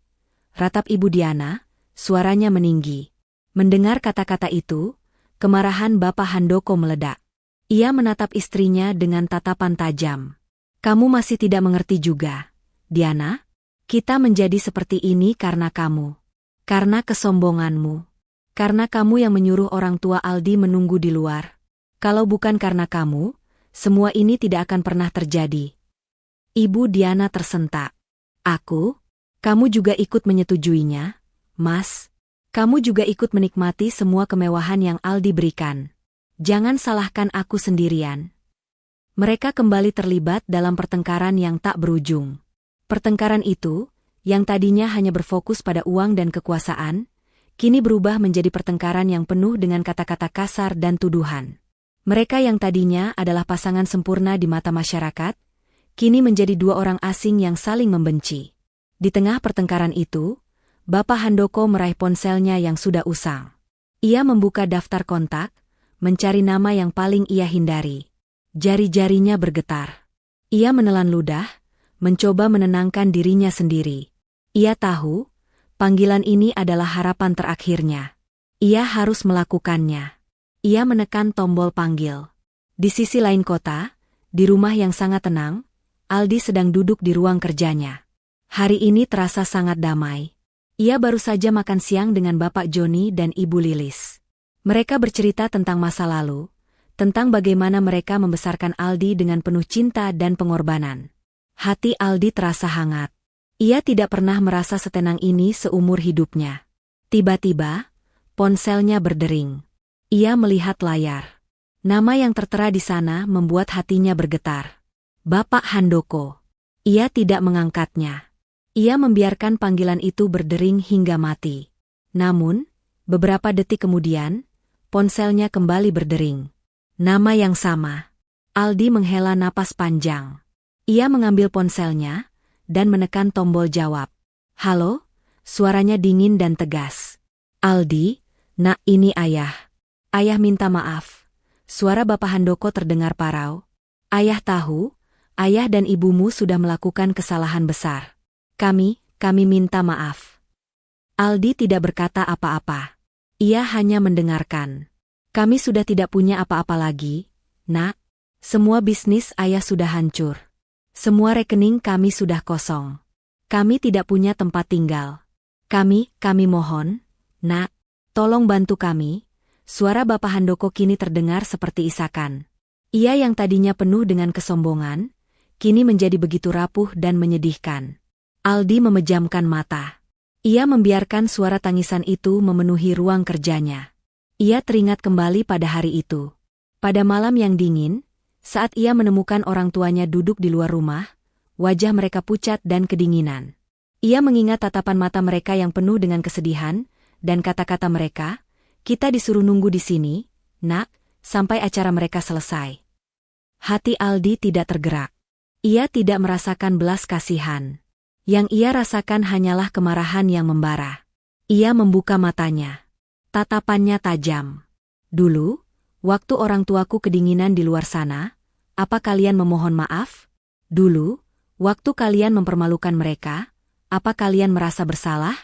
Ratap Ibu Diana, suaranya meninggi. Mendengar kata-kata itu, kemarahan Bapak Handoko meledak. Ia menatap istrinya dengan tatapan tajam. "Kamu masih tidak mengerti juga, Diana? Kita menjadi seperti ini karena kamu. Karena kesombonganmu. Karena kamu yang menyuruh orang tua Aldi menunggu di luar. Kalau bukan karena kamu, semua ini tidak akan pernah terjadi." Ibu Diana tersentak. "Aku? Kamu juga ikut menyetujuinya, Mas? Kamu juga ikut menikmati semua kemewahan yang Aldi berikan. Jangan salahkan aku sendirian." Mereka kembali terlibat dalam pertengkaran yang tak berujung. Pertengkaran itu, yang tadinya hanya berfokus pada uang dan kekuasaan, kini berubah menjadi pertengkaran yang penuh dengan kata-kata kasar dan tuduhan. Mereka yang tadinya adalah pasangan sempurna di mata masyarakat, kini menjadi dua orang asing yang saling membenci. Di tengah pertengkaran itu, Bapak Handoko meraih ponselnya yang sudah usang. Ia membuka daftar kontak, mencari nama yang paling ia hindari. Jari-jarinya bergetar. Ia menelan ludah, mencoba menenangkan dirinya sendiri. Ia tahu, panggilan ini adalah harapan terakhirnya. Ia harus melakukannya. Ia menekan tombol panggil. Di sisi lain kota, di rumah yang sangat tenang, Aldi sedang duduk di ruang kerjanya. Hari ini terasa sangat damai. Ia baru saja makan siang dengan Bapak Joni dan Ibu Lilis. Mereka bercerita tentang masa lalu, tentang bagaimana mereka membesarkan Aldi dengan penuh cinta dan pengorbanan. Hati Aldi terasa hangat. Ia tidak pernah merasa setenang ini seumur hidupnya. Tiba-tiba, ponselnya berdering. Ia melihat layar. Nama yang tertera di sana membuat hatinya bergetar. Bapak Handoko. Ia tidak mengangkatnya. Ia membiarkan panggilan itu berdering hingga mati. Namun, beberapa detik kemudian, ponselnya kembali berdering. Nama yang sama. Aldi menghela napas panjang. Ia mengambil ponselnya dan menekan tombol jawab. "Halo?" Suaranya dingin dan tegas. "Aldi, nak, ini ayah. Ayah minta maaf." Suara Bapak Handoko terdengar parau. "Ayah tahu, ayah dan ibumu sudah melakukan kesalahan besar. Kami minta maaf." Aldi tidak berkata apa-apa. Ia hanya mendengarkan. "Kami sudah tidak punya apa-apa lagi, nak. Semua bisnis ayah sudah hancur. Semua rekening kami sudah kosong. Kami tidak punya tempat tinggal. Kami mohon, nak, tolong bantu kami." Suara Bapak Handoko kini terdengar seperti isakan. Ia yang tadinya penuh dengan kesombongan, kini menjadi begitu rapuh dan menyedihkan. Aldi memejamkan mata. Ia membiarkan suara tangisan itu memenuhi ruang kerjanya. Ia teringat kembali pada hari itu. Pada malam yang dingin, saat ia menemukan orang tuanya duduk di luar rumah, wajah mereka pucat dan kedinginan. Ia mengingat tatapan mata mereka yang penuh dengan kesedihan, dan kata-kata mereka, "Kita disuruh nunggu di sini, nak, sampai acara mereka selesai." Hati Aldi tidak tergerak. Ia tidak merasakan belas kasihan. Yang ia rasakan hanyalah kemarahan yang membara. Ia membuka matanya. Tatapannya tajam. Dulu, waktu orang tuaku kedinginan di luar sana, apa kalian memohon maaf? Dulu, waktu kalian mempermalukan mereka, apa kalian merasa bersalah?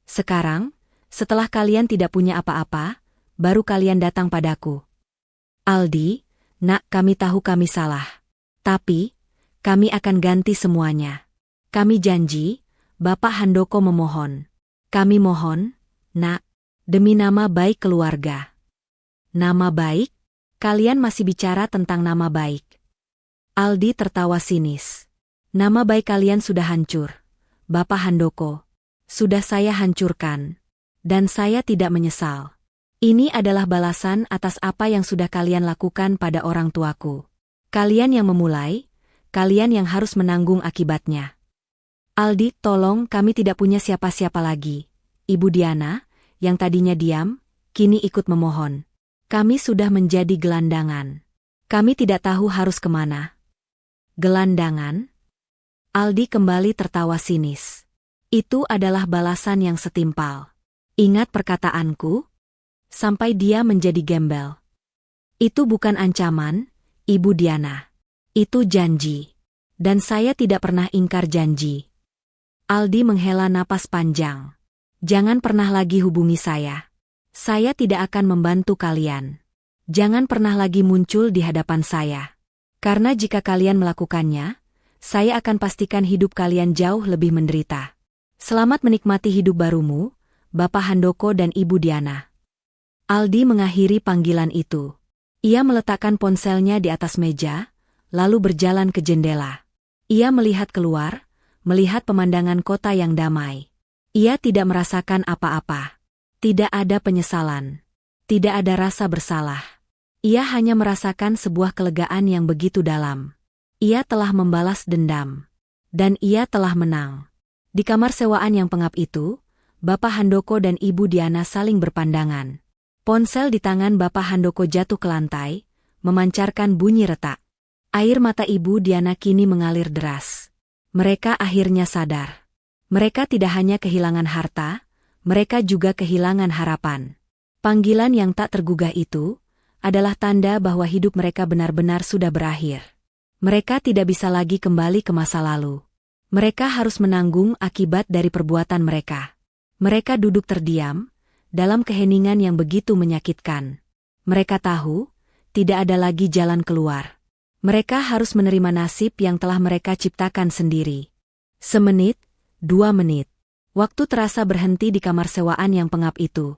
Sekarang, setelah kalian tidak punya apa-apa, baru kalian datang padaku. Aldi, nak, kami tahu kami salah. Tapi, kami akan ganti semuanya. Kami janji, Bapak Handoko memohon. Kami mohon, nak, demi nama baik keluarga. Nama baik? Kalian masih bicara tentang nama baik. Aldi tertawa sinis. Nama baik kalian sudah hancur, Bapak Handoko. Sudah saya hancurkan. Dan saya tidak menyesal. Ini adalah balasan atas apa yang sudah kalian lakukan pada orang tuaku. Kalian yang memulai, kalian yang harus menanggung akibatnya. Aldi, tolong, kami tidak punya siapa-siapa lagi. Ibu Diana, yang tadinya diam, kini ikut memohon. Kami sudah menjadi gelandangan. Kami tidak tahu harus kemana. Gelandangan? Aldi kembali tertawa sinis. Itu adalah balasan yang setimpal. Ingat perkataanku? Sampai dia menjadi gembel. Itu bukan ancaman, Ibu Diana. Itu janji. Dan saya tidak pernah ingkar janji. Aldi menghela napas panjang. Jangan pernah lagi hubungi saya. Saya tidak akan membantu kalian. Jangan pernah lagi muncul di hadapan saya. Karena jika kalian melakukannya, saya akan pastikan hidup kalian jauh lebih menderita. Selamat menikmati hidup barumu, Bapak Handoko dan Ibu Diana. Aldi mengakhiri panggilan itu. Ia meletakkan ponselnya di atas meja, lalu berjalan ke jendela. Ia melihat keluar, melihat pemandangan kota yang damai. Ia tidak merasakan apa-apa. Tidak ada penyesalan. Tidak ada rasa bersalah. Ia hanya merasakan sebuah kelegaan yang begitu dalam. Ia telah membalas dendam. Dan ia telah menang. Di kamar sewaan yang pengap itu, Bapak Handoko dan Ibu Diana saling berpandangan. Ponsel di tangan Bapak Handoko jatuh ke lantai, memancarkan bunyi retak. Air mata Ibu Diana kini mengalir deras. Mereka akhirnya sadar. Mereka tidak hanya kehilangan harta, mereka juga kehilangan harapan. Panggilan yang tak tergugah itu adalah tanda bahwa hidup mereka benar-benar sudah berakhir. Mereka tidak bisa lagi kembali ke masa lalu. Mereka harus menanggung akibat dari perbuatan mereka. Mereka duduk terdiam, dalam keheningan yang begitu menyakitkan. Mereka tahu, tidak ada lagi jalan keluar. Mereka harus menerima nasib yang telah mereka ciptakan sendiri. Semenit, 2 menit. Waktu terasa berhenti di kamar sewaan yang pengap itu.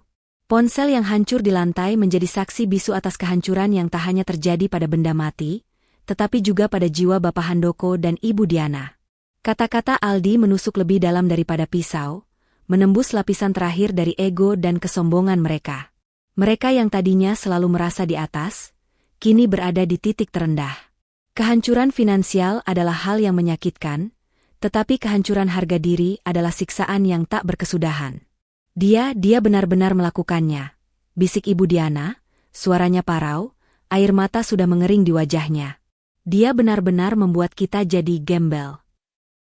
Ponsel yang hancur di lantai menjadi saksi bisu atas kehancuran yang tak hanya terjadi pada benda mati, tetapi juga pada jiwa Bapak Handoko dan Ibu Diana. Kata-kata Aldi menusuk lebih dalam daripada pisau, menembus lapisan terakhir dari ego dan kesombongan mereka. Mereka yang tadinya selalu merasa di atas, kini berada di titik terendah. Kehancuran finansial adalah hal yang menyakitkan, tetapi kehancuran harga diri adalah siksaan yang tak berkesudahan. Dia benar-benar melakukannya. Bisik Ibu Diana, suaranya parau, air mata sudah mengering di wajahnya. Dia benar-benar membuat kita jadi gembel.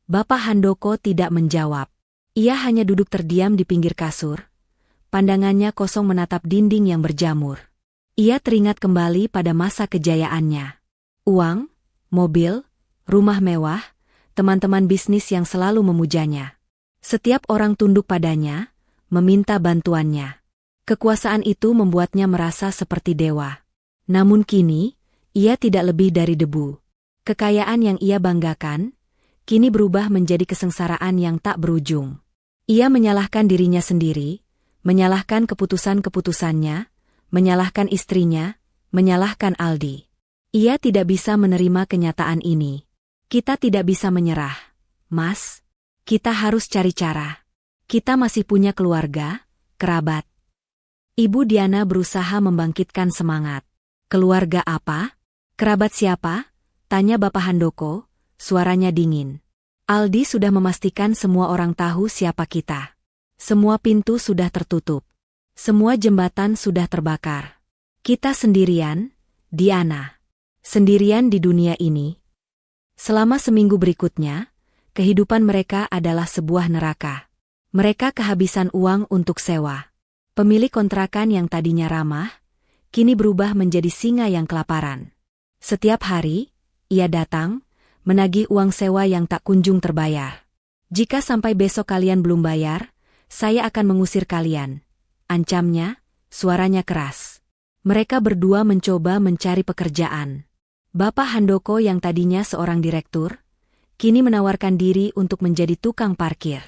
Bapak Handoko tidak menjawab. Ia hanya duduk terdiam di pinggir kasur. Pandangannya kosong menatap dinding yang berjamur. Ia teringat kembali pada masa kejayaannya. Uang, mobil, rumah mewah, teman-teman bisnis yang selalu memujanya. Setiap orang tunduk padanya, meminta bantuannya. Kekuasaan itu membuatnya merasa seperti dewa. Namun kini, ia tidak lebih dari debu. Kekayaan yang ia banggakan, kini berubah menjadi kesengsaraan yang tak berujung. Ia menyalahkan dirinya sendiri, menyalahkan keputusan-keputusannya, menyalahkan istrinya, menyalahkan Aldi. Ia tidak bisa menerima kenyataan ini. Kita tidak bisa menyerah, Mas. Kita harus cari cara. Kita masih punya keluarga, kerabat. Ibu Diana berusaha membangkitkan semangat. Keluarga apa? Kerabat siapa? Tanya Bapak Handoko, suaranya dingin. Aldi sudah memastikan semua orang tahu siapa kita. Semua pintu sudah tertutup. Semua jembatan sudah terbakar. Kita sendirian, Diana. Sendirian di dunia ini. Selama seminggu berikutnya, Kehidupan mereka adalah sebuah neraka. Mereka kehabisan uang untuk sewa. Pemilik kontrakan yang tadinya ramah, kini berubah menjadi singa yang kelaparan. Setiap hari, ia datang, menagih uang sewa yang tak kunjung terbayar. Jika sampai besok kalian belum bayar, saya akan mengusir kalian. Ancamnya, suaranya keras. Mereka berdua mencoba mencari pekerjaan. Bapak Handoko yang tadinya seorang direktur, kini menawarkan diri untuk menjadi tukang parkir.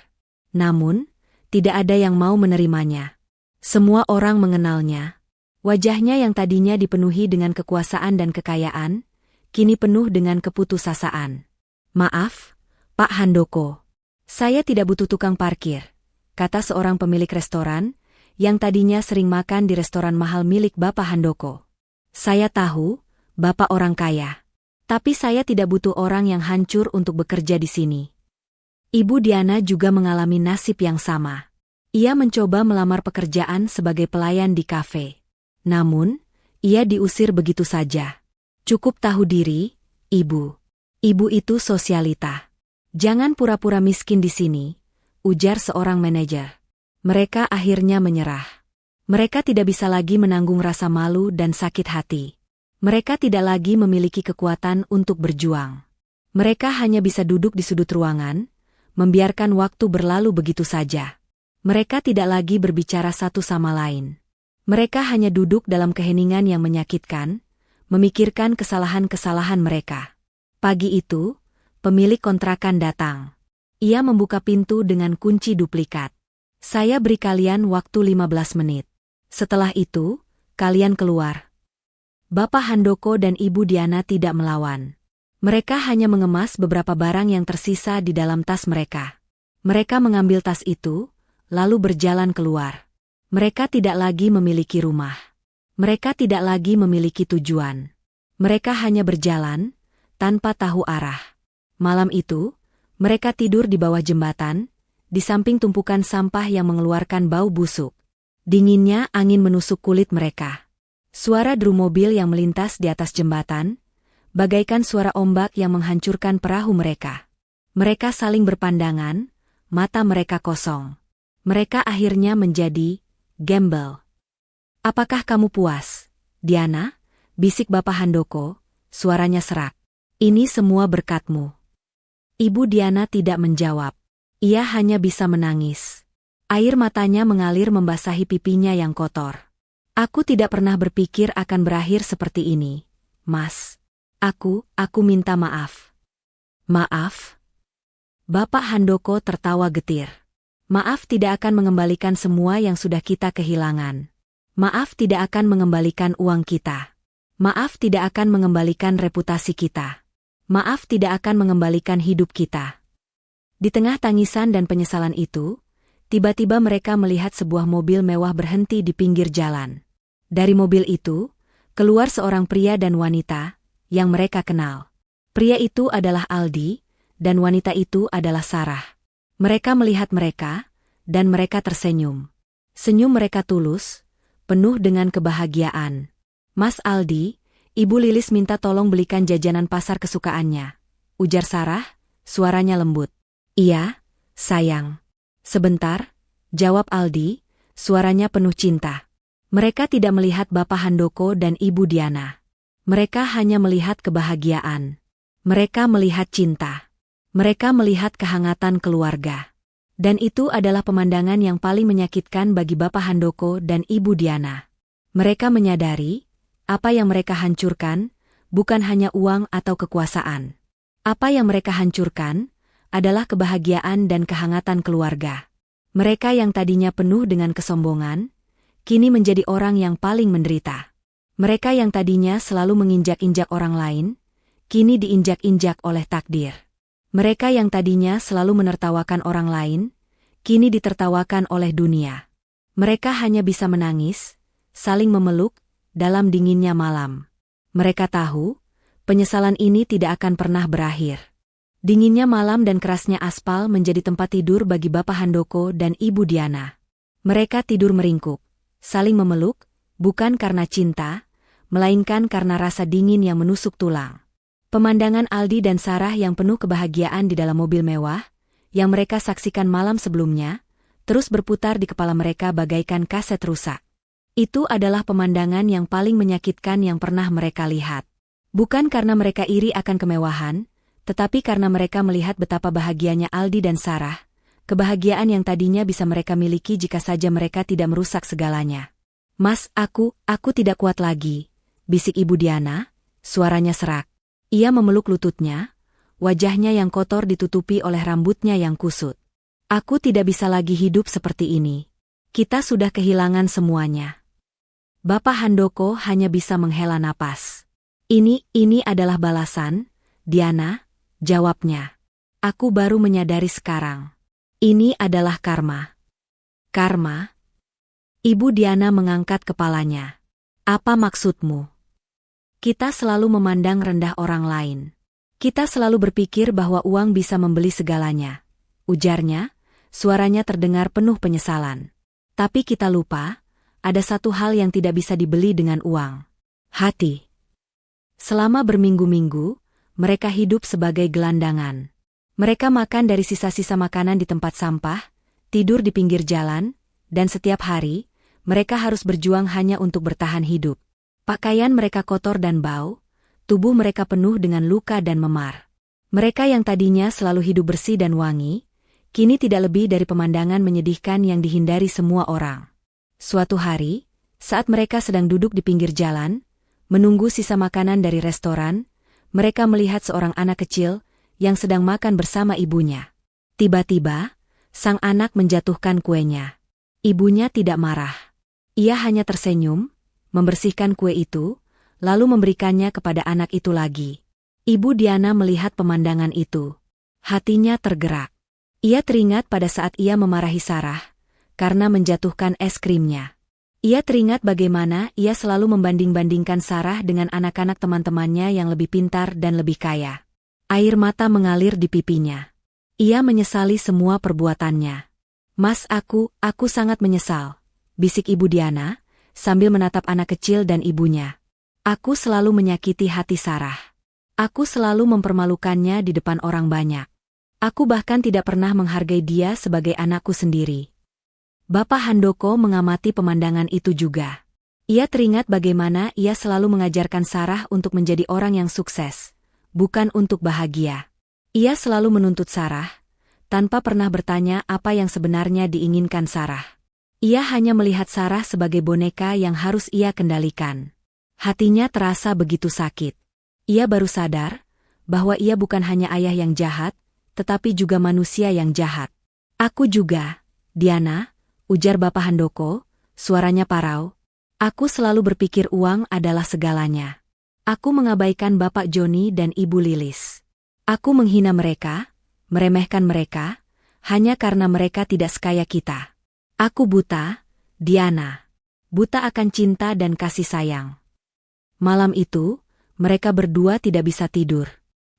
Namun, tidak ada yang mau menerimanya. Semua orang mengenalnya. Wajahnya yang tadinya dipenuhi dengan kekuasaan dan kekayaan, kini penuh dengan keputusasaan. "Maaf, Pak Handoko. Saya tidak butuh tukang parkir," kata seorang pemilik restoran, yang tadinya sering makan di restoran mahal milik Bapak Handoko. "Saya tahu, Bapak orang kaya. Tapi saya tidak butuh orang yang hancur untuk bekerja di sini." Ibu Diana juga mengalami nasib yang sama. Ia mencoba melamar pekerjaan sebagai pelayan di kafe. Namun, ia diusir begitu saja. "Cukup tahu diri, Ibu. Ibu itu sosialita. Jangan pura-pura miskin di sini," ujar seorang manajer. Mereka akhirnya menyerah. Mereka tidak bisa lagi menanggung rasa malu dan sakit hati. Mereka tidak lagi memiliki kekuatan untuk berjuang. Mereka hanya bisa duduk di sudut ruangan, membiarkan waktu berlalu begitu saja. Mereka tidak lagi berbicara satu sama lain. Mereka hanya duduk dalam keheningan yang menyakitkan, memikirkan kesalahan-kesalahan mereka. Pagi itu, pemilik kontrakan datang. Ia membuka pintu dengan kunci duplikat. "Saya beri kalian waktu 15 menit. Setelah itu, kalian keluar." Bapak Handoko dan Ibu Diana tidak melawan. Mereka hanya mengemas beberapa barang yang tersisa di dalam tas mereka. Mereka mengambil tas itu, lalu berjalan keluar. Mereka tidak lagi memiliki rumah. Mereka tidak lagi memiliki tujuan. Mereka hanya berjalan, tanpa tahu arah. Malam itu, mereka tidur di bawah jembatan, di samping tumpukan sampah yang mengeluarkan bau busuk. Dinginnya angin menusuk kulit mereka. Suara deru mobil yang melintas di atas jembatan, bagaikan suara ombak yang menghancurkan perahu mereka. Mereka saling berpandangan, mata mereka kosong. Mereka akhirnya menjadi gembel. "Apakah kamu puas, Diana?" bisik Bapak Handoko, suaranya serak. "Ini semua berkatmu." Ibu Diana tidak menjawab. Ia hanya bisa menangis. Air matanya mengalir membasahi pipinya yang kotor. "Aku tidak pernah berpikir akan berakhir seperti ini, Mas. Aku minta maaf." "Maaf?" Bapak Handoko tertawa getir. "Maaf tidak akan mengembalikan semua yang sudah kita kehilangan. Maaf tidak akan mengembalikan uang kita. Maaf tidak akan mengembalikan reputasi kita. Maaf tidak akan mengembalikan hidup kita." Di tengah tangisan dan penyesalan itu, tiba-tiba mereka melihat sebuah mobil mewah berhenti di pinggir jalan. Dari mobil itu, keluar seorang pria dan wanita yang mereka kenal. Pria itu adalah Aldi, dan wanita itu adalah Sarah. Mereka melihat mereka, dan mereka tersenyum. Senyum mereka tulus, penuh dengan kebahagiaan. "Mas Aldi, Ibu Lilis minta tolong belikan jajanan pasar kesukaannya," ujar Sarah, suaranya lembut. "Iya, sayang." "Sebentar," jawab Aldi, suaranya penuh cinta. Mereka tidak melihat Bapak Handoko dan Ibu Diana. Mereka hanya melihat kebahagiaan. Mereka melihat cinta. Mereka melihat kehangatan keluarga. Dan itu adalah pemandangan yang paling menyakitkan bagi Bapak Handoko dan Ibu Diana. Mereka menyadari, apa yang mereka hancurkan, bukan hanya uang atau kekuasaan. Apa yang mereka hancurkan, adalah kebahagiaan dan kehangatan keluarga. Mereka yang tadinya penuh dengan kesombongan, kini menjadi orang yang paling menderita. Mereka yang tadinya selalu menginjak-injak orang lain, kini diinjak-injak oleh takdir. Mereka yang tadinya selalu menertawakan orang lain, kini ditertawakan oleh dunia. Mereka hanya bisa menangis, saling memeluk, dalam dinginnya malam. Mereka tahu, penyesalan ini tidak akan pernah berakhir. Dinginnya malam dan kerasnya aspal menjadi tempat tidur bagi Bapak Handoko dan Ibu Diana. Mereka tidur meringkuk, saling memeluk, bukan karena cinta, melainkan karena rasa dingin yang menusuk tulang. Pemandangan Aldi dan Sarah yang penuh kebahagiaan di dalam mobil mewah, yang mereka saksikan malam sebelumnya, terus berputar di kepala mereka bagaikan kaset rusak. Itu adalah pemandangan yang paling menyakitkan yang pernah mereka lihat. Bukan karena mereka iri akan kemewahan, tetapi karena mereka melihat betapa bahagianya Aldi dan Sarah, kebahagiaan yang tadinya bisa mereka miliki jika saja mereka tidak merusak segalanya. Mas, aku tidak kuat lagi, bisik Ibu Diana, suaranya serak. Ia memeluk lututnya, wajahnya yang kotor ditutupi oleh rambutnya yang kusut. Aku tidak bisa lagi hidup seperti ini. Kita sudah kehilangan semuanya. Bapak Handoko hanya bisa menghela napas. Ini adalah balasan, Diana, jawabnya. Aku baru menyadari sekarang. Ini adalah karma. Karma? Ibu Diana mengangkat kepalanya. Apa maksudmu? Kita selalu memandang rendah orang lain. Kita selalu berpikir bahwa uang bisa membeli segalanya. Ujarnya, suaranya terdengar penuh penyesalan. Tapi kita lupa, ada satu hal yang tidak bisa dibeli dengan uang. Hati. Selama berminggu-minggu, mereka hidup sebagai gelandangan. Mereka makan dari sisa-sisa makanan di tempat sampah, tidur di pinggir jalan, dan setiap hari, mereka harus berjuang hanya untuk bertahan hidup. Pakaian mereka kotor dan bau, tubuh mereka penuh dengan luka dan memar. Mereka yang tadinya selalu hidup bersih dan wangi, kini tidak lebih dari pemandangan menyedihkan yang dihindari semua orang. Suatu hari, saat mereka sedang duduk di pinggir jalan, menunggu sisa makanan dari restoran, mereka melihat seorang anak kecil yang sedang makan bersama ibunya. Tiba-tiba, sang anak menjatuhkan kuenya. Ibunya tidak marah. Ia hanya tersenyum, membersihkan kue itu, lalu memberikannya kepada anak itu lagi. Ibu Diana melihat pemandangan itu. Hatinya tergerak. Ia teringat pada saat ia memarahi Sarah, karena menjatuhkan es krimnya. Ia teringat bagaimana ia selalu membanding-bandingkan Sarah dengan anak-anak teman-temannya yang lebih pintar dan lebih kaya. Air mata mengalir di pipinya. Ia menyesali semua perbuatannya. Mas, aku sangat menyesal, bisik Ibu Diana, sambil menatap anak kecil dan ibunya. Aku selalu menyakiti hati Sarah. Aku selalu mempermalukannya di depan orang banyak. Aku bahkan tidak pernah menghargai dia sebagai anakku sendiri. Bapak Handoko mengamati pemandangan itu juga. Ia teringat bagaimana ia selalu mengajarkan Sarah untuk menjadi orang yang sukses, bukan untuk bahagia. Ia selalu menuntut Sarah, tanpa pernah bertanya apa yang sebenarnya diinginkan Sarah. Ia hanya melihat Sarah sebagai boneka yang harus ia kendalikan. Hatinya terasa begitu sakit. Ia baru sadar bahwa ia bukan hanya ayah yang jahat, tetapi juga manusia yang jahat. Aku juga, Diana, ujar Bapak Handoko, suaranya parau. Aku selalu berpikir uang adalah segalanya. Aku mengabaikan Bapak Joni dan Ibu Lilis. Aku menghina mereka, meremehkan mereka, hanya karena mereka tidak sekaya kita. Aku buta, Diana. Buta akan cinta dan kasih sayang. Malam itu, mereka berdua tidak bisa tidur.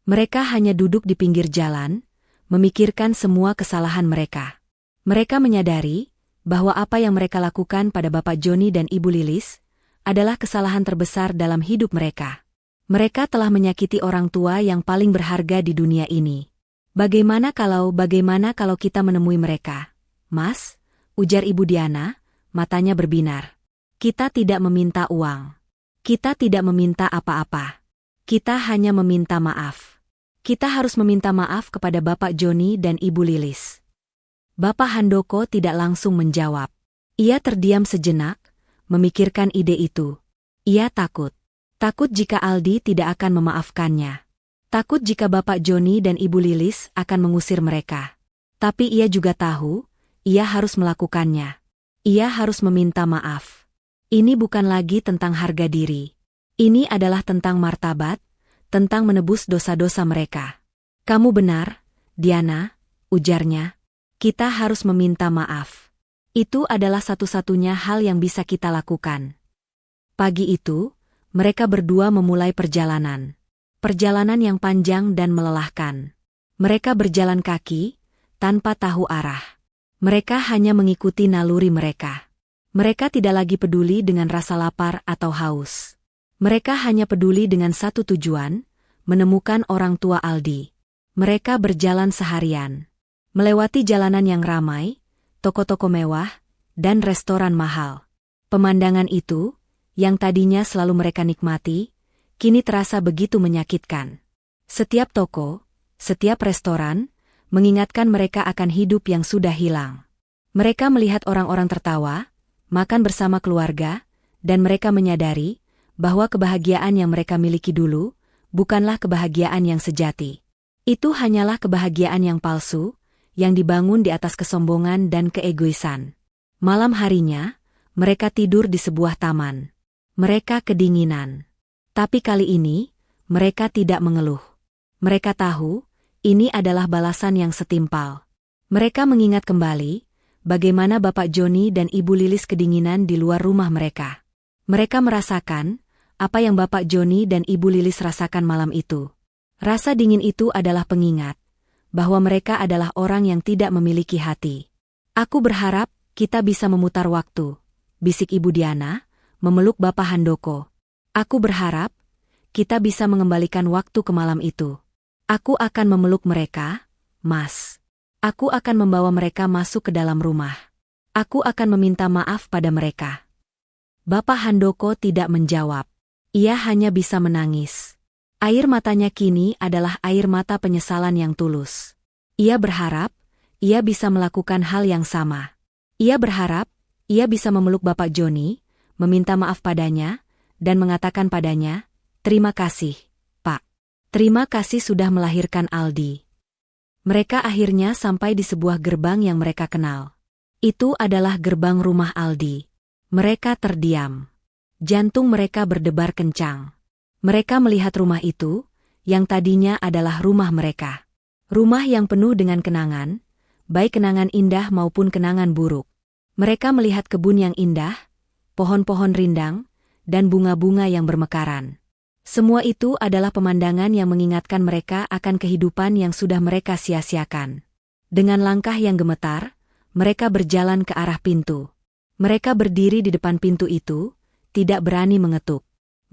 Mereka hanya duduk di pinggir jalan, memikirkan semua kesalahan mereka. Mereka menyadari bahwa apa yang mereka lakukan pada Bapak Joni dan Ibu Lilis adalah kesalahan terbesar dalam hidup mereka. Mereka telah menyakiti orang tua yang paling berharga di dunia ini. Bagaimana kalau kita menemui mereka, Mas? Ujar Ibu Diana, matanya berbinar. Kita tidak meminta uang. Kita tidak meminta apa-apa. Kita hanya meminta maaf. Kita harus meminta maaf kepada Bapak Joni dan Ibu Lilis. Bapak Handoko tidak langsung menjawab. Ia terdiam sejenak, memikirkan ide itu. Ia takut. Takut jika Aldi tidak akan memaafkannya. Takut jika Bapak Joni dan Ibu Lilis akan mengusir mereka. Tapi ia juga tahu, ia harus melakukannya. Ia harus meminta maaf. Ini bukan lagi tentang harga diri. Ini adalah tentang martabat, tentang menebus dosa-dosa mereka. Kamu benar, Diana, ujarnya. Kita harus meminta maaf. Itu adalah satu-satunya hal yang bisa kita lakukan. Pagi itu, mereka berdua memulai perjalanan. Perjalanan yang panjang dan melelahkan. Mereka berjalan kaki, tanpa tahu arah. Mereka hanya mengikuti naluri mereka. Mereka tidak lagi peduli dengan rasa lapar atau haus. Mereka hanya peduli dengan satu tujuan, menemukan orang tua Aldi. Mereka berjalan seharian, melewati jalanan yang ramai, toko-toko mewah, dan restoran mahal. Pemandangan itu, yang tadinya selalu mereka nikmati, kini terasa begitu menyakitkan. Setiap toko, setiap restoran, mengingatkan mereka akan hidup yang sudah hilang. Mereka melihat orang-orang tertawa, makan bersama keluarga, dan mereka menyadari bahwa kebahagiaan yang mereka miliki dulu bukanlah kebahagiaan yang sejati. Itu hanyalah kebahagiaan yang palsu, yang dibangun di atas kesombongan dan keegoisan. Malam harinya, mereka tidur di sebuah taman. Mereka kedinginan. Tapi kali ini, mereka tidak mengeluh. Mereka tahu, ini adalah balasan yang setimpal. Mereka mengingat kembali bagaimana Bapak Joni dan Ibu Lilis kedinginan di luar rumah mereka. Mereka merasakan apa yang Bapak Joni dan Ibu Lilis rasakan malam itu. Rasa dingin itu adalah pengingat bahwa mereka adalah orang yang tidak memiliki hati. Aku berharap kita bisa memutar waktu, bisik Ibu Diana, memeluk Bapak Handoko. Aku berharap kita bisa mengembalikan waktu ke malam itu. Aku akan memeluk mereka, Mas. Aku akan membawa mereka masuk ke dalam rumah. Aku akan meminta maaf pada mereka. Bapak Handoko tidak menjawab. Ia hanya bisa menangis. Air matanya kini adalah air mata penyesalan yang tulus. Ia berharap ia bisa melakukan hal yang sama. Ia berharap ia bisa memeluk Bapak Joni, meminta maaf padanya, dan mengatakan padanya, "Terima kasih, Pak. Terima kasih sudah melahirkan Aldi." Mereka akhirnya sampai di sebuah gerbang yang mereka kenal. Itu adalah gerbang rumah Aldi. Mereka terdiam. Jantung mereka berdebar kencang. Mereka melihat rumah itu, yang tadinya adalah rumah mereka. Rumah yang penuh dengan kenangan, baik kenangan indah maupun kenangan buruk. Mereka melihat kebun yang indah, pohon-pohon rindang, dan bunga-bunga yang bermekaran. Semua itu adalah pemandangan yang mengingatkan mereka akan kehidupan yang sudah mereka sia-siakan. Dengan langkah yang gemetar, mereka berjalan ke arah pintu. Mereka berdiri di depan pintu itu, tidak berani mengetuk.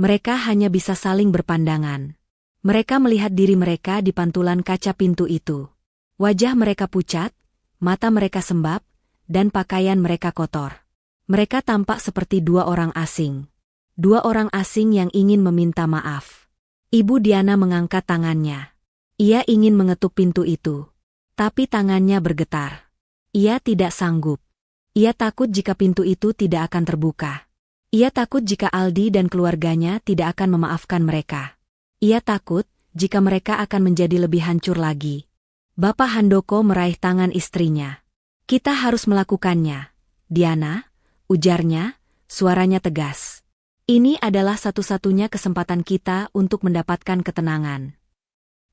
Mereka hanya bisa saling berpandangan. Mereka melihat diri mereka di pantulan kaca pintu itu. Wajah mereka pucat, mata mereka sembab, dan pakaian mereka kotor. Mereka tampak seperti dua orang asing. Dua orang asing yang ingin meminta maaf. Ibu Diana mengangkat tangannya. Ia ingin mengetuk pintu itu. Tapi tangannya bergetar. Ia tidak sanggup. Ia takut jika pintu itu tidak akan terbuka. Ia takut jika Aldi dan keluarganya tidak akan memaafkan mereka. Ia takut jika mereka akan menjadi lebih hancur lagi. Bapak Handoko meraih tangan istrinya. "Kita harus melakukannya, Diana," ujarnya, suaranya tegas. "Ini adalah satu-satunya kesempatan kita untuk mendapatkan ketenangan."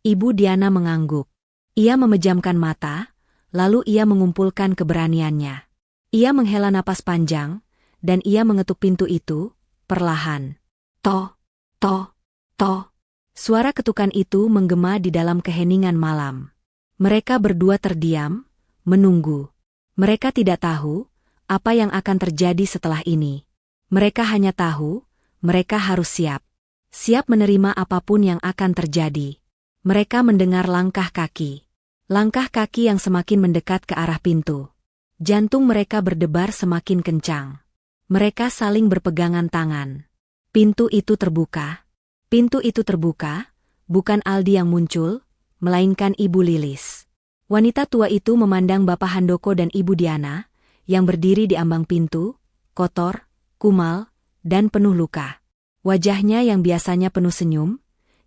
Ibu Diana mengangguk. Ia memejamkan mata, lalu ia mengumpulkan keberaniannya. Ia menghela napas panjang, dan ia mengetuk pintu itu, perlahan. Toh, toh, toh. Suara ketukan itu menggema di dalam keheningan malam. Mereka berdua terdiam, menunggu. Mereka tidak tahu apa yang akan terjadi setelah ini. Mereka hanya tahu, mereka harus siap. Siap menerima apapun yang akan terjadi. Mereka mendengar langkah kaki. Langkah kaki yang semakin mendekat ke arah pintu. Jantung mereka berdebar semakin kencang. Mereka saling berpegangan tangan. Pintu itu terbuka. Pintu itu terbuka, bukan Aldi yang muncul, melainkan Ibu Lilis. Wanita tua itu memandang Bapak Handoko dan Ibu Diana, yang berdiri di ambang pintu, kotor, kumal, dan penuh luka. Wajahnya yang biasanya penuh senyum,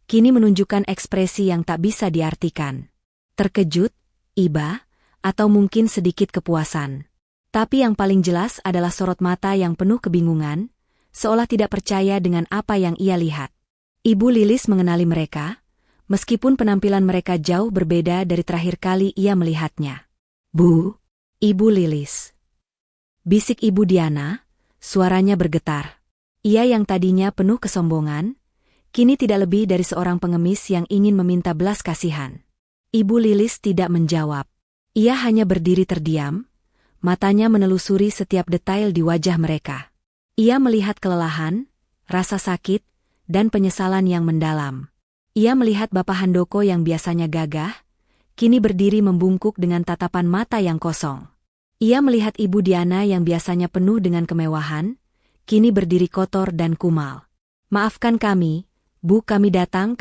kini menunjukkan ekspresi yang tak bisa diartikan. Terkejut, iba, atau mungkin sedikit kepuasan. Tapi yang paling jelas adalah sorot mata yang penuh kebingungan, seolah tidak percaya dengan apa yang ia lihat. Ibu Lilis mengenali mereka, meskipun penampilan mereka jauh berbeda dari terakhir kali ia melihatnya. "Bu, Ibu Lilis," bisik Ibu Diana, suaranya bergetar. Ia yang tadinya penuh kesombongan, kini tidak lebih dari seorang pengemis yang ingin meminta belas kasihan. Ibu Lilis tidak menjawab. Ia hanya berdiri terdiam, matanya menelusuri setiap detail di wajah mereka. Ia melihat kelelahan, rasa sakit, dan penyesalan yang mendalam. Ia melihat Bapak Handoko yang biasanya gagah, kini berdiri membungkuk dengan tatapan mata yang kosong. Ia melihat Ibu Diana yang biasanya penuh dengan kemewahan, kini berdiri kotor dan kumal. "Maafkan kami, Bu, kami datang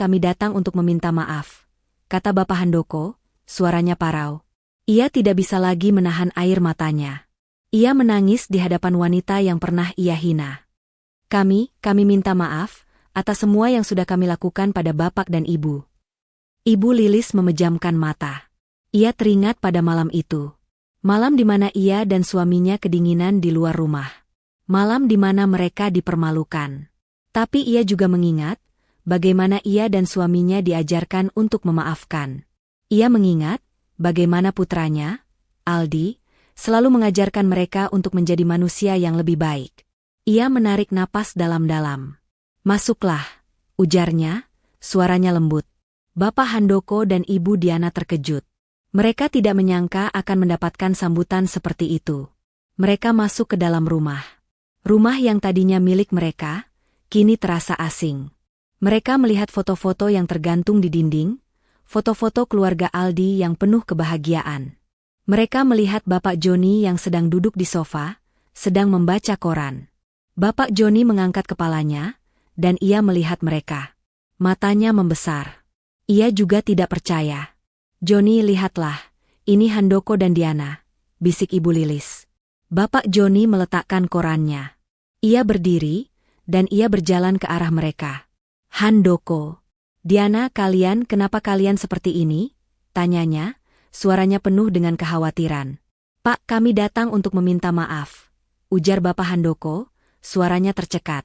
untuk meminta maaf," kata Bapak Handoko, suaranya parau. Ia tidak bisa lagi menahan air matanya. Ia menangis di hadapan wanita yang pernah ia hina. Kami minta maaf atas semua yang sudah kami lakukan pada Bapak dan Ibu." Ibu Lilis memejamkan mata. Ia teringat pada malam itu. Malam di mana ia dan suaminya kedinginan di luar rumah. Malam di mana mereka dipermalukan. Tapi ia juga mengingat bagaimana ia dan suaminya diajarkan untuk memaafkan. Ia mengingat bagaimana putranya, Aldi, selalu mengajarkan mereka untuk menjadi manusia yang lebih baik. Ia menarik napas dalam-dalam. "Masuklah," ujarnya, suaranya lembut. Bapak Handoko dan Ibu Diana terkejut. Mereka tidak menyangka akan mendapatkan sambutan seperti itu. Mereka masuk ke dalam rumah. Rumah yang tadinya milik mereka, kini terasa asing. Mereka melihat foto-foto yang tergantung di dinding, foto-foto keluarga Aldi yang penuh kebahagiaan. Mereka melihat Bapak Joni yang sedang duduk di sofa, sedang membaca koran. Bapak Joni mengangkat kepalanya, dan ia melihat mereka. Matanya membesar. Ia juga tidak percaya. "Joni, lihatlah, ini Handoko dan Diana," bisik Ibu Lilis. Bapak Joni meletakkan korannya. Ia berdiri, dan ia berjalan ke arah mereka. "Handoko, Diana, kenapa kalian seperti ini?" tanyanya, suaranya penuh dengan kekhawatiran. "Pak, kami datang untuk meminta maaf," ujar Bapak Handoko, suaranya tercekat.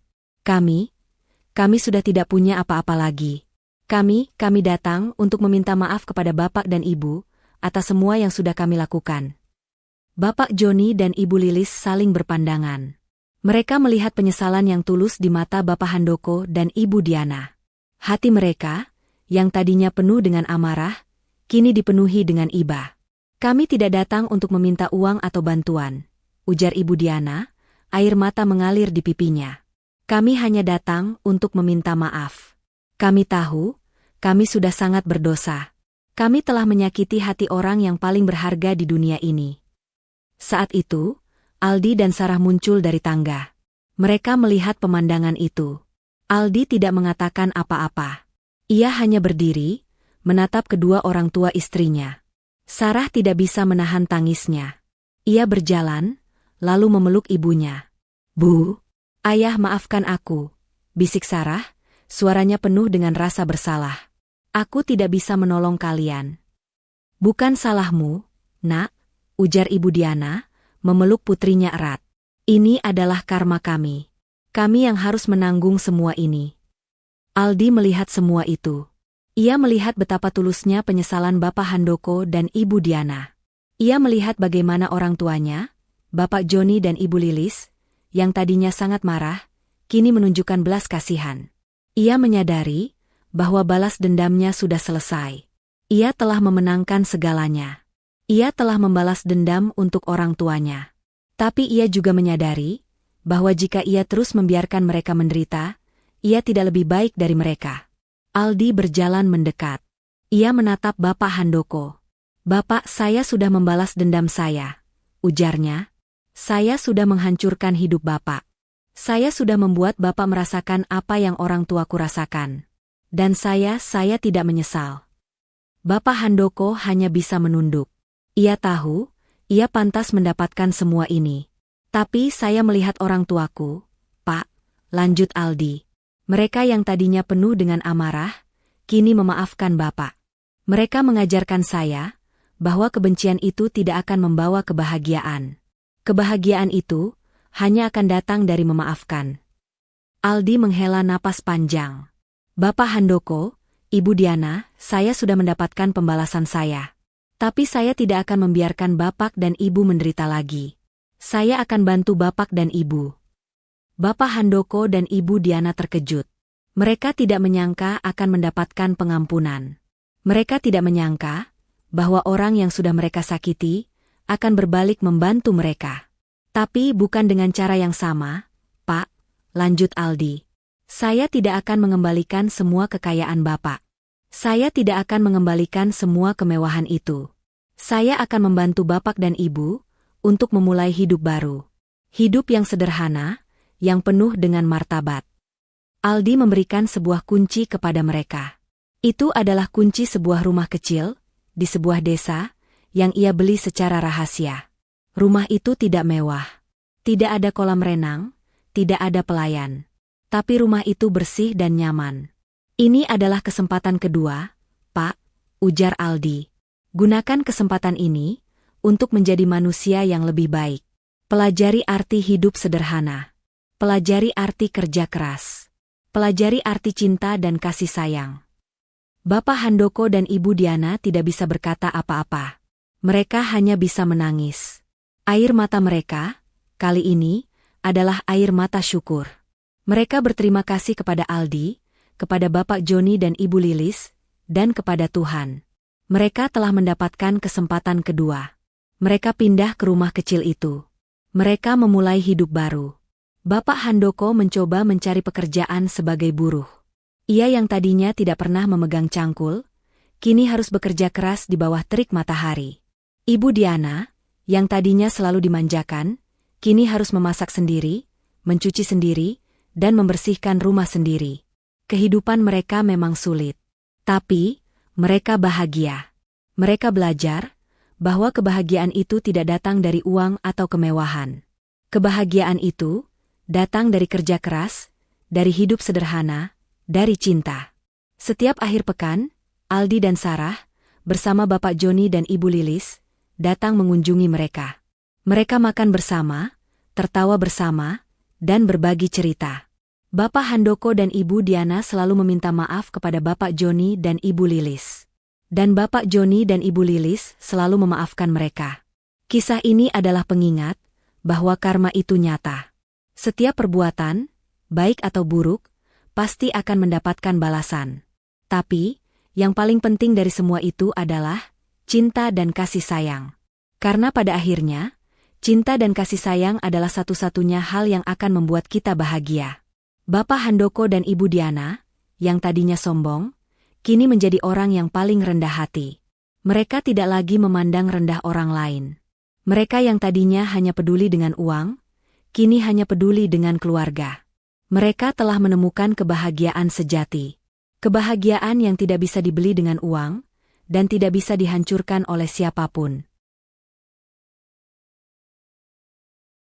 Kami sudah tidak punya apa-apa lagi. Kami datang untuk meminta maaf kepada Bapak dan Ibu atas semua yang sudah kami lakukan." Bapak Joni dan Ibu Lilis saling berpandangan. Mereka melihat penyesalan yang tulus di mata Bapak Handoko dan Ibu Diana. Hati mereka, yang tadinya penuh dengan amarah, kini dipenuhi dengan iba. "Kami tidak datang untuk meminta uang atau bantuan," ujar Ibu Diana, air mata mengalir di pipinya. "Kami hanya datang untuk meminta maaf. Kami tahu, kami sudah sangat berdosa. Kami telah menyakiti hati orang yang paling berharga di dunia ini." Saat itu, Aldi dan Sarah muncul dari tangga. Mereka melihat pemandangan itu. Aldi tidak mengatakan apa-apa. Ia hanya berdiri, menatap kedua orang tua istrinya. Sarah tidak bisa menahan tangisnya. Ia berjalan, lalu memeluk ibunya. "Bu, Ayah, maafkan aku," bisik Sarah, suaranya penuh dengan rasa bersalah. "Aku tidak bisa menolong kalian." "Bukan salahmu, Nak," ujar Ibu Diana, memeluk putrinya erat. "Ini adalah karma kami. Kami yang harus menanggung semua ini." Aldi melihat semua itu. Ia melihat betapa tulusnya penyesalan Bapak Handoko dan Ibu Diana. Ia melihat bagaimana orang tuanya, Bapak Joni dan Ibu Lilis, yang tadinya sangat marah, kini menunjukkan belas kasihan. Ia menyadari bahwa balas dendamnya sudah selesai. Ia telah memenangkan segalanya. Ia telah membalas dendam untuk orang tuanya. Tapi ia juga menyadari bahwa jika ia terus membiarkan mereka menderita, ia tidak lebih baik dari mereka. Aldi berjalan mendekat. Ia menatap Bapak Handoko. "Bapak, saya sudah membalas dendam saya," ujarnya. "Saya sudah menghancurkan hidup Bapak. Saya sudah membuat Bapak merasakan apa yang orang tuaku rasakan. Dan saya tidak menyesal." Bapak Handoko hanya bisa menunduk. Ia tahu, ia pantas mendapatkan semua ini. "Tapi saya melihat orang tuaku, Pak," lanjut Aldi. "Mereka yang tadinya penuh dengan amarah, kini memaafkan Bapak. Mereka mengajarkan saya bahwa kebencian itu tidak akan membawa kebahagiaan. Kebahagiaan itu hanya akan datang dari memaafkan." Aldi menghela napas panjang. "Bapak Handoko, Ibu Diana, saya sudah mendapatkan pembalasan saya. Tapi saya tidak akan membiarkan Bapak dan Ibu menderita lagi. Saya akan bantu Bapak dan Ibu." Bapak Handoko dan Ibu Diana terkejut. Mereka tidak menyangka akan mendapatkan pengampunan. Mereka tidak menyangka bahwa orang yang sudah mereka sakiti akan berbalik membantu mereka. "Tapi bukan dengan cara yang sama, Pak," lanjut Aldi. "Saya tidak akan mengembalikan semua kekayaan Bapak. Saya tidak akan mengembalikan semua kemewahan itu. Saya akan membantu Bapak dan Ibu untuk memulai hidup baru. Hidup yang sederhana, yang penuh dengan martabat. Aldi memberikan sebuah kunci kepada mereka. Itu adalah kunci sebuah rumah kecil, di sebuah desa, yang ia beli secara rahasia. Rumah itu tidak mewah. Tidak ada kolam renang, tidak ada pelayan. Tapi rumah itu bersih dan nyaman. Ini adalah kesempatan kedua, Pak, ujar Aldi. Gunakan kesempatan ini untuk menjadi manusia yang lebih baik. Pelajari arti hidup sederhana. Pelajari arti kerja keras. Pelajari arti cinta dan kasih sayang. Bapak Handoko dan Ibu Diana tidak bisa berkata apa-apa. Mereka hanya bisa menangis. Air mata mereka, kali ini, adalah air mata syukur. Mereka berterima kasih kepada Aldi, kepada Bapak Joni dan Ibu Lilis, dan kepada Tuhan. Mereka telah mendapatkan kesempatan kedua. Mereka pindah ke rumah kecil itu. Mereka memulai hidup baru. Bapak Handoko mencoba mencari pekerjaan sebagai buruh. Ia yang tadinya tidak pernah memegang cangkul, kini harus bekerja keras di bawah terik matahari. Ibu Diana, yang tadinya selalu dimanjakan, kini harus memasak sendiri, mencuci sendiri, dan membersihkan rumah sendiri. Kehidupan mereka memang sulit. Tapi, mereka bahagia. Mereka belajar bahwa kebahagiaan itu tidak datang dari uang atau kemewahan. Kebahagiaan itu datang dari kerja keras, dari hidup sederhana, dari cinta. Setiap akhir pekan, Aldi dan Sarah, bersama Bapak Joni dan Ibu Lilis, datang mengunjungi mereka. Mereka makan bersama, tertawa bersama, dan berbagi cerita. Bapak Handoko dan Ibu Diana selalu meminta maaf kepada Bapak Joni dan Ibu Lilis. Dan Bapak Joni dan Ibu Lilis selalu memaafkan mereka. Kisah ini adalah pengingat bahwa karma itu nyata. Setiap perbuatan, baik atau buruk, pasti akan mendapatkan balasan. Tapi, yang paling penting dari semua itu adalah cinta dan kasih sayang. Karena pada akhirnya, cinta dan kasih sayang adalah satu-satunya hal yang akan membuat kita bahagia. Bapak Handoko dan Ibu Diana, yang tadinya sombong, kini menjadi orang yang paling rendah hati. Mereka tidak lagi memandang rendah orang lain. Mereka yang tadinya hanya peduli dengan uang, kini hanya peduli dengan keluarga. Mereka telah menemukan kebahagiaan sejati. Kebahagiaan yang tidak bisa dibeli dengan uang, dan tidak bisa dihancurkan oleh siapapun.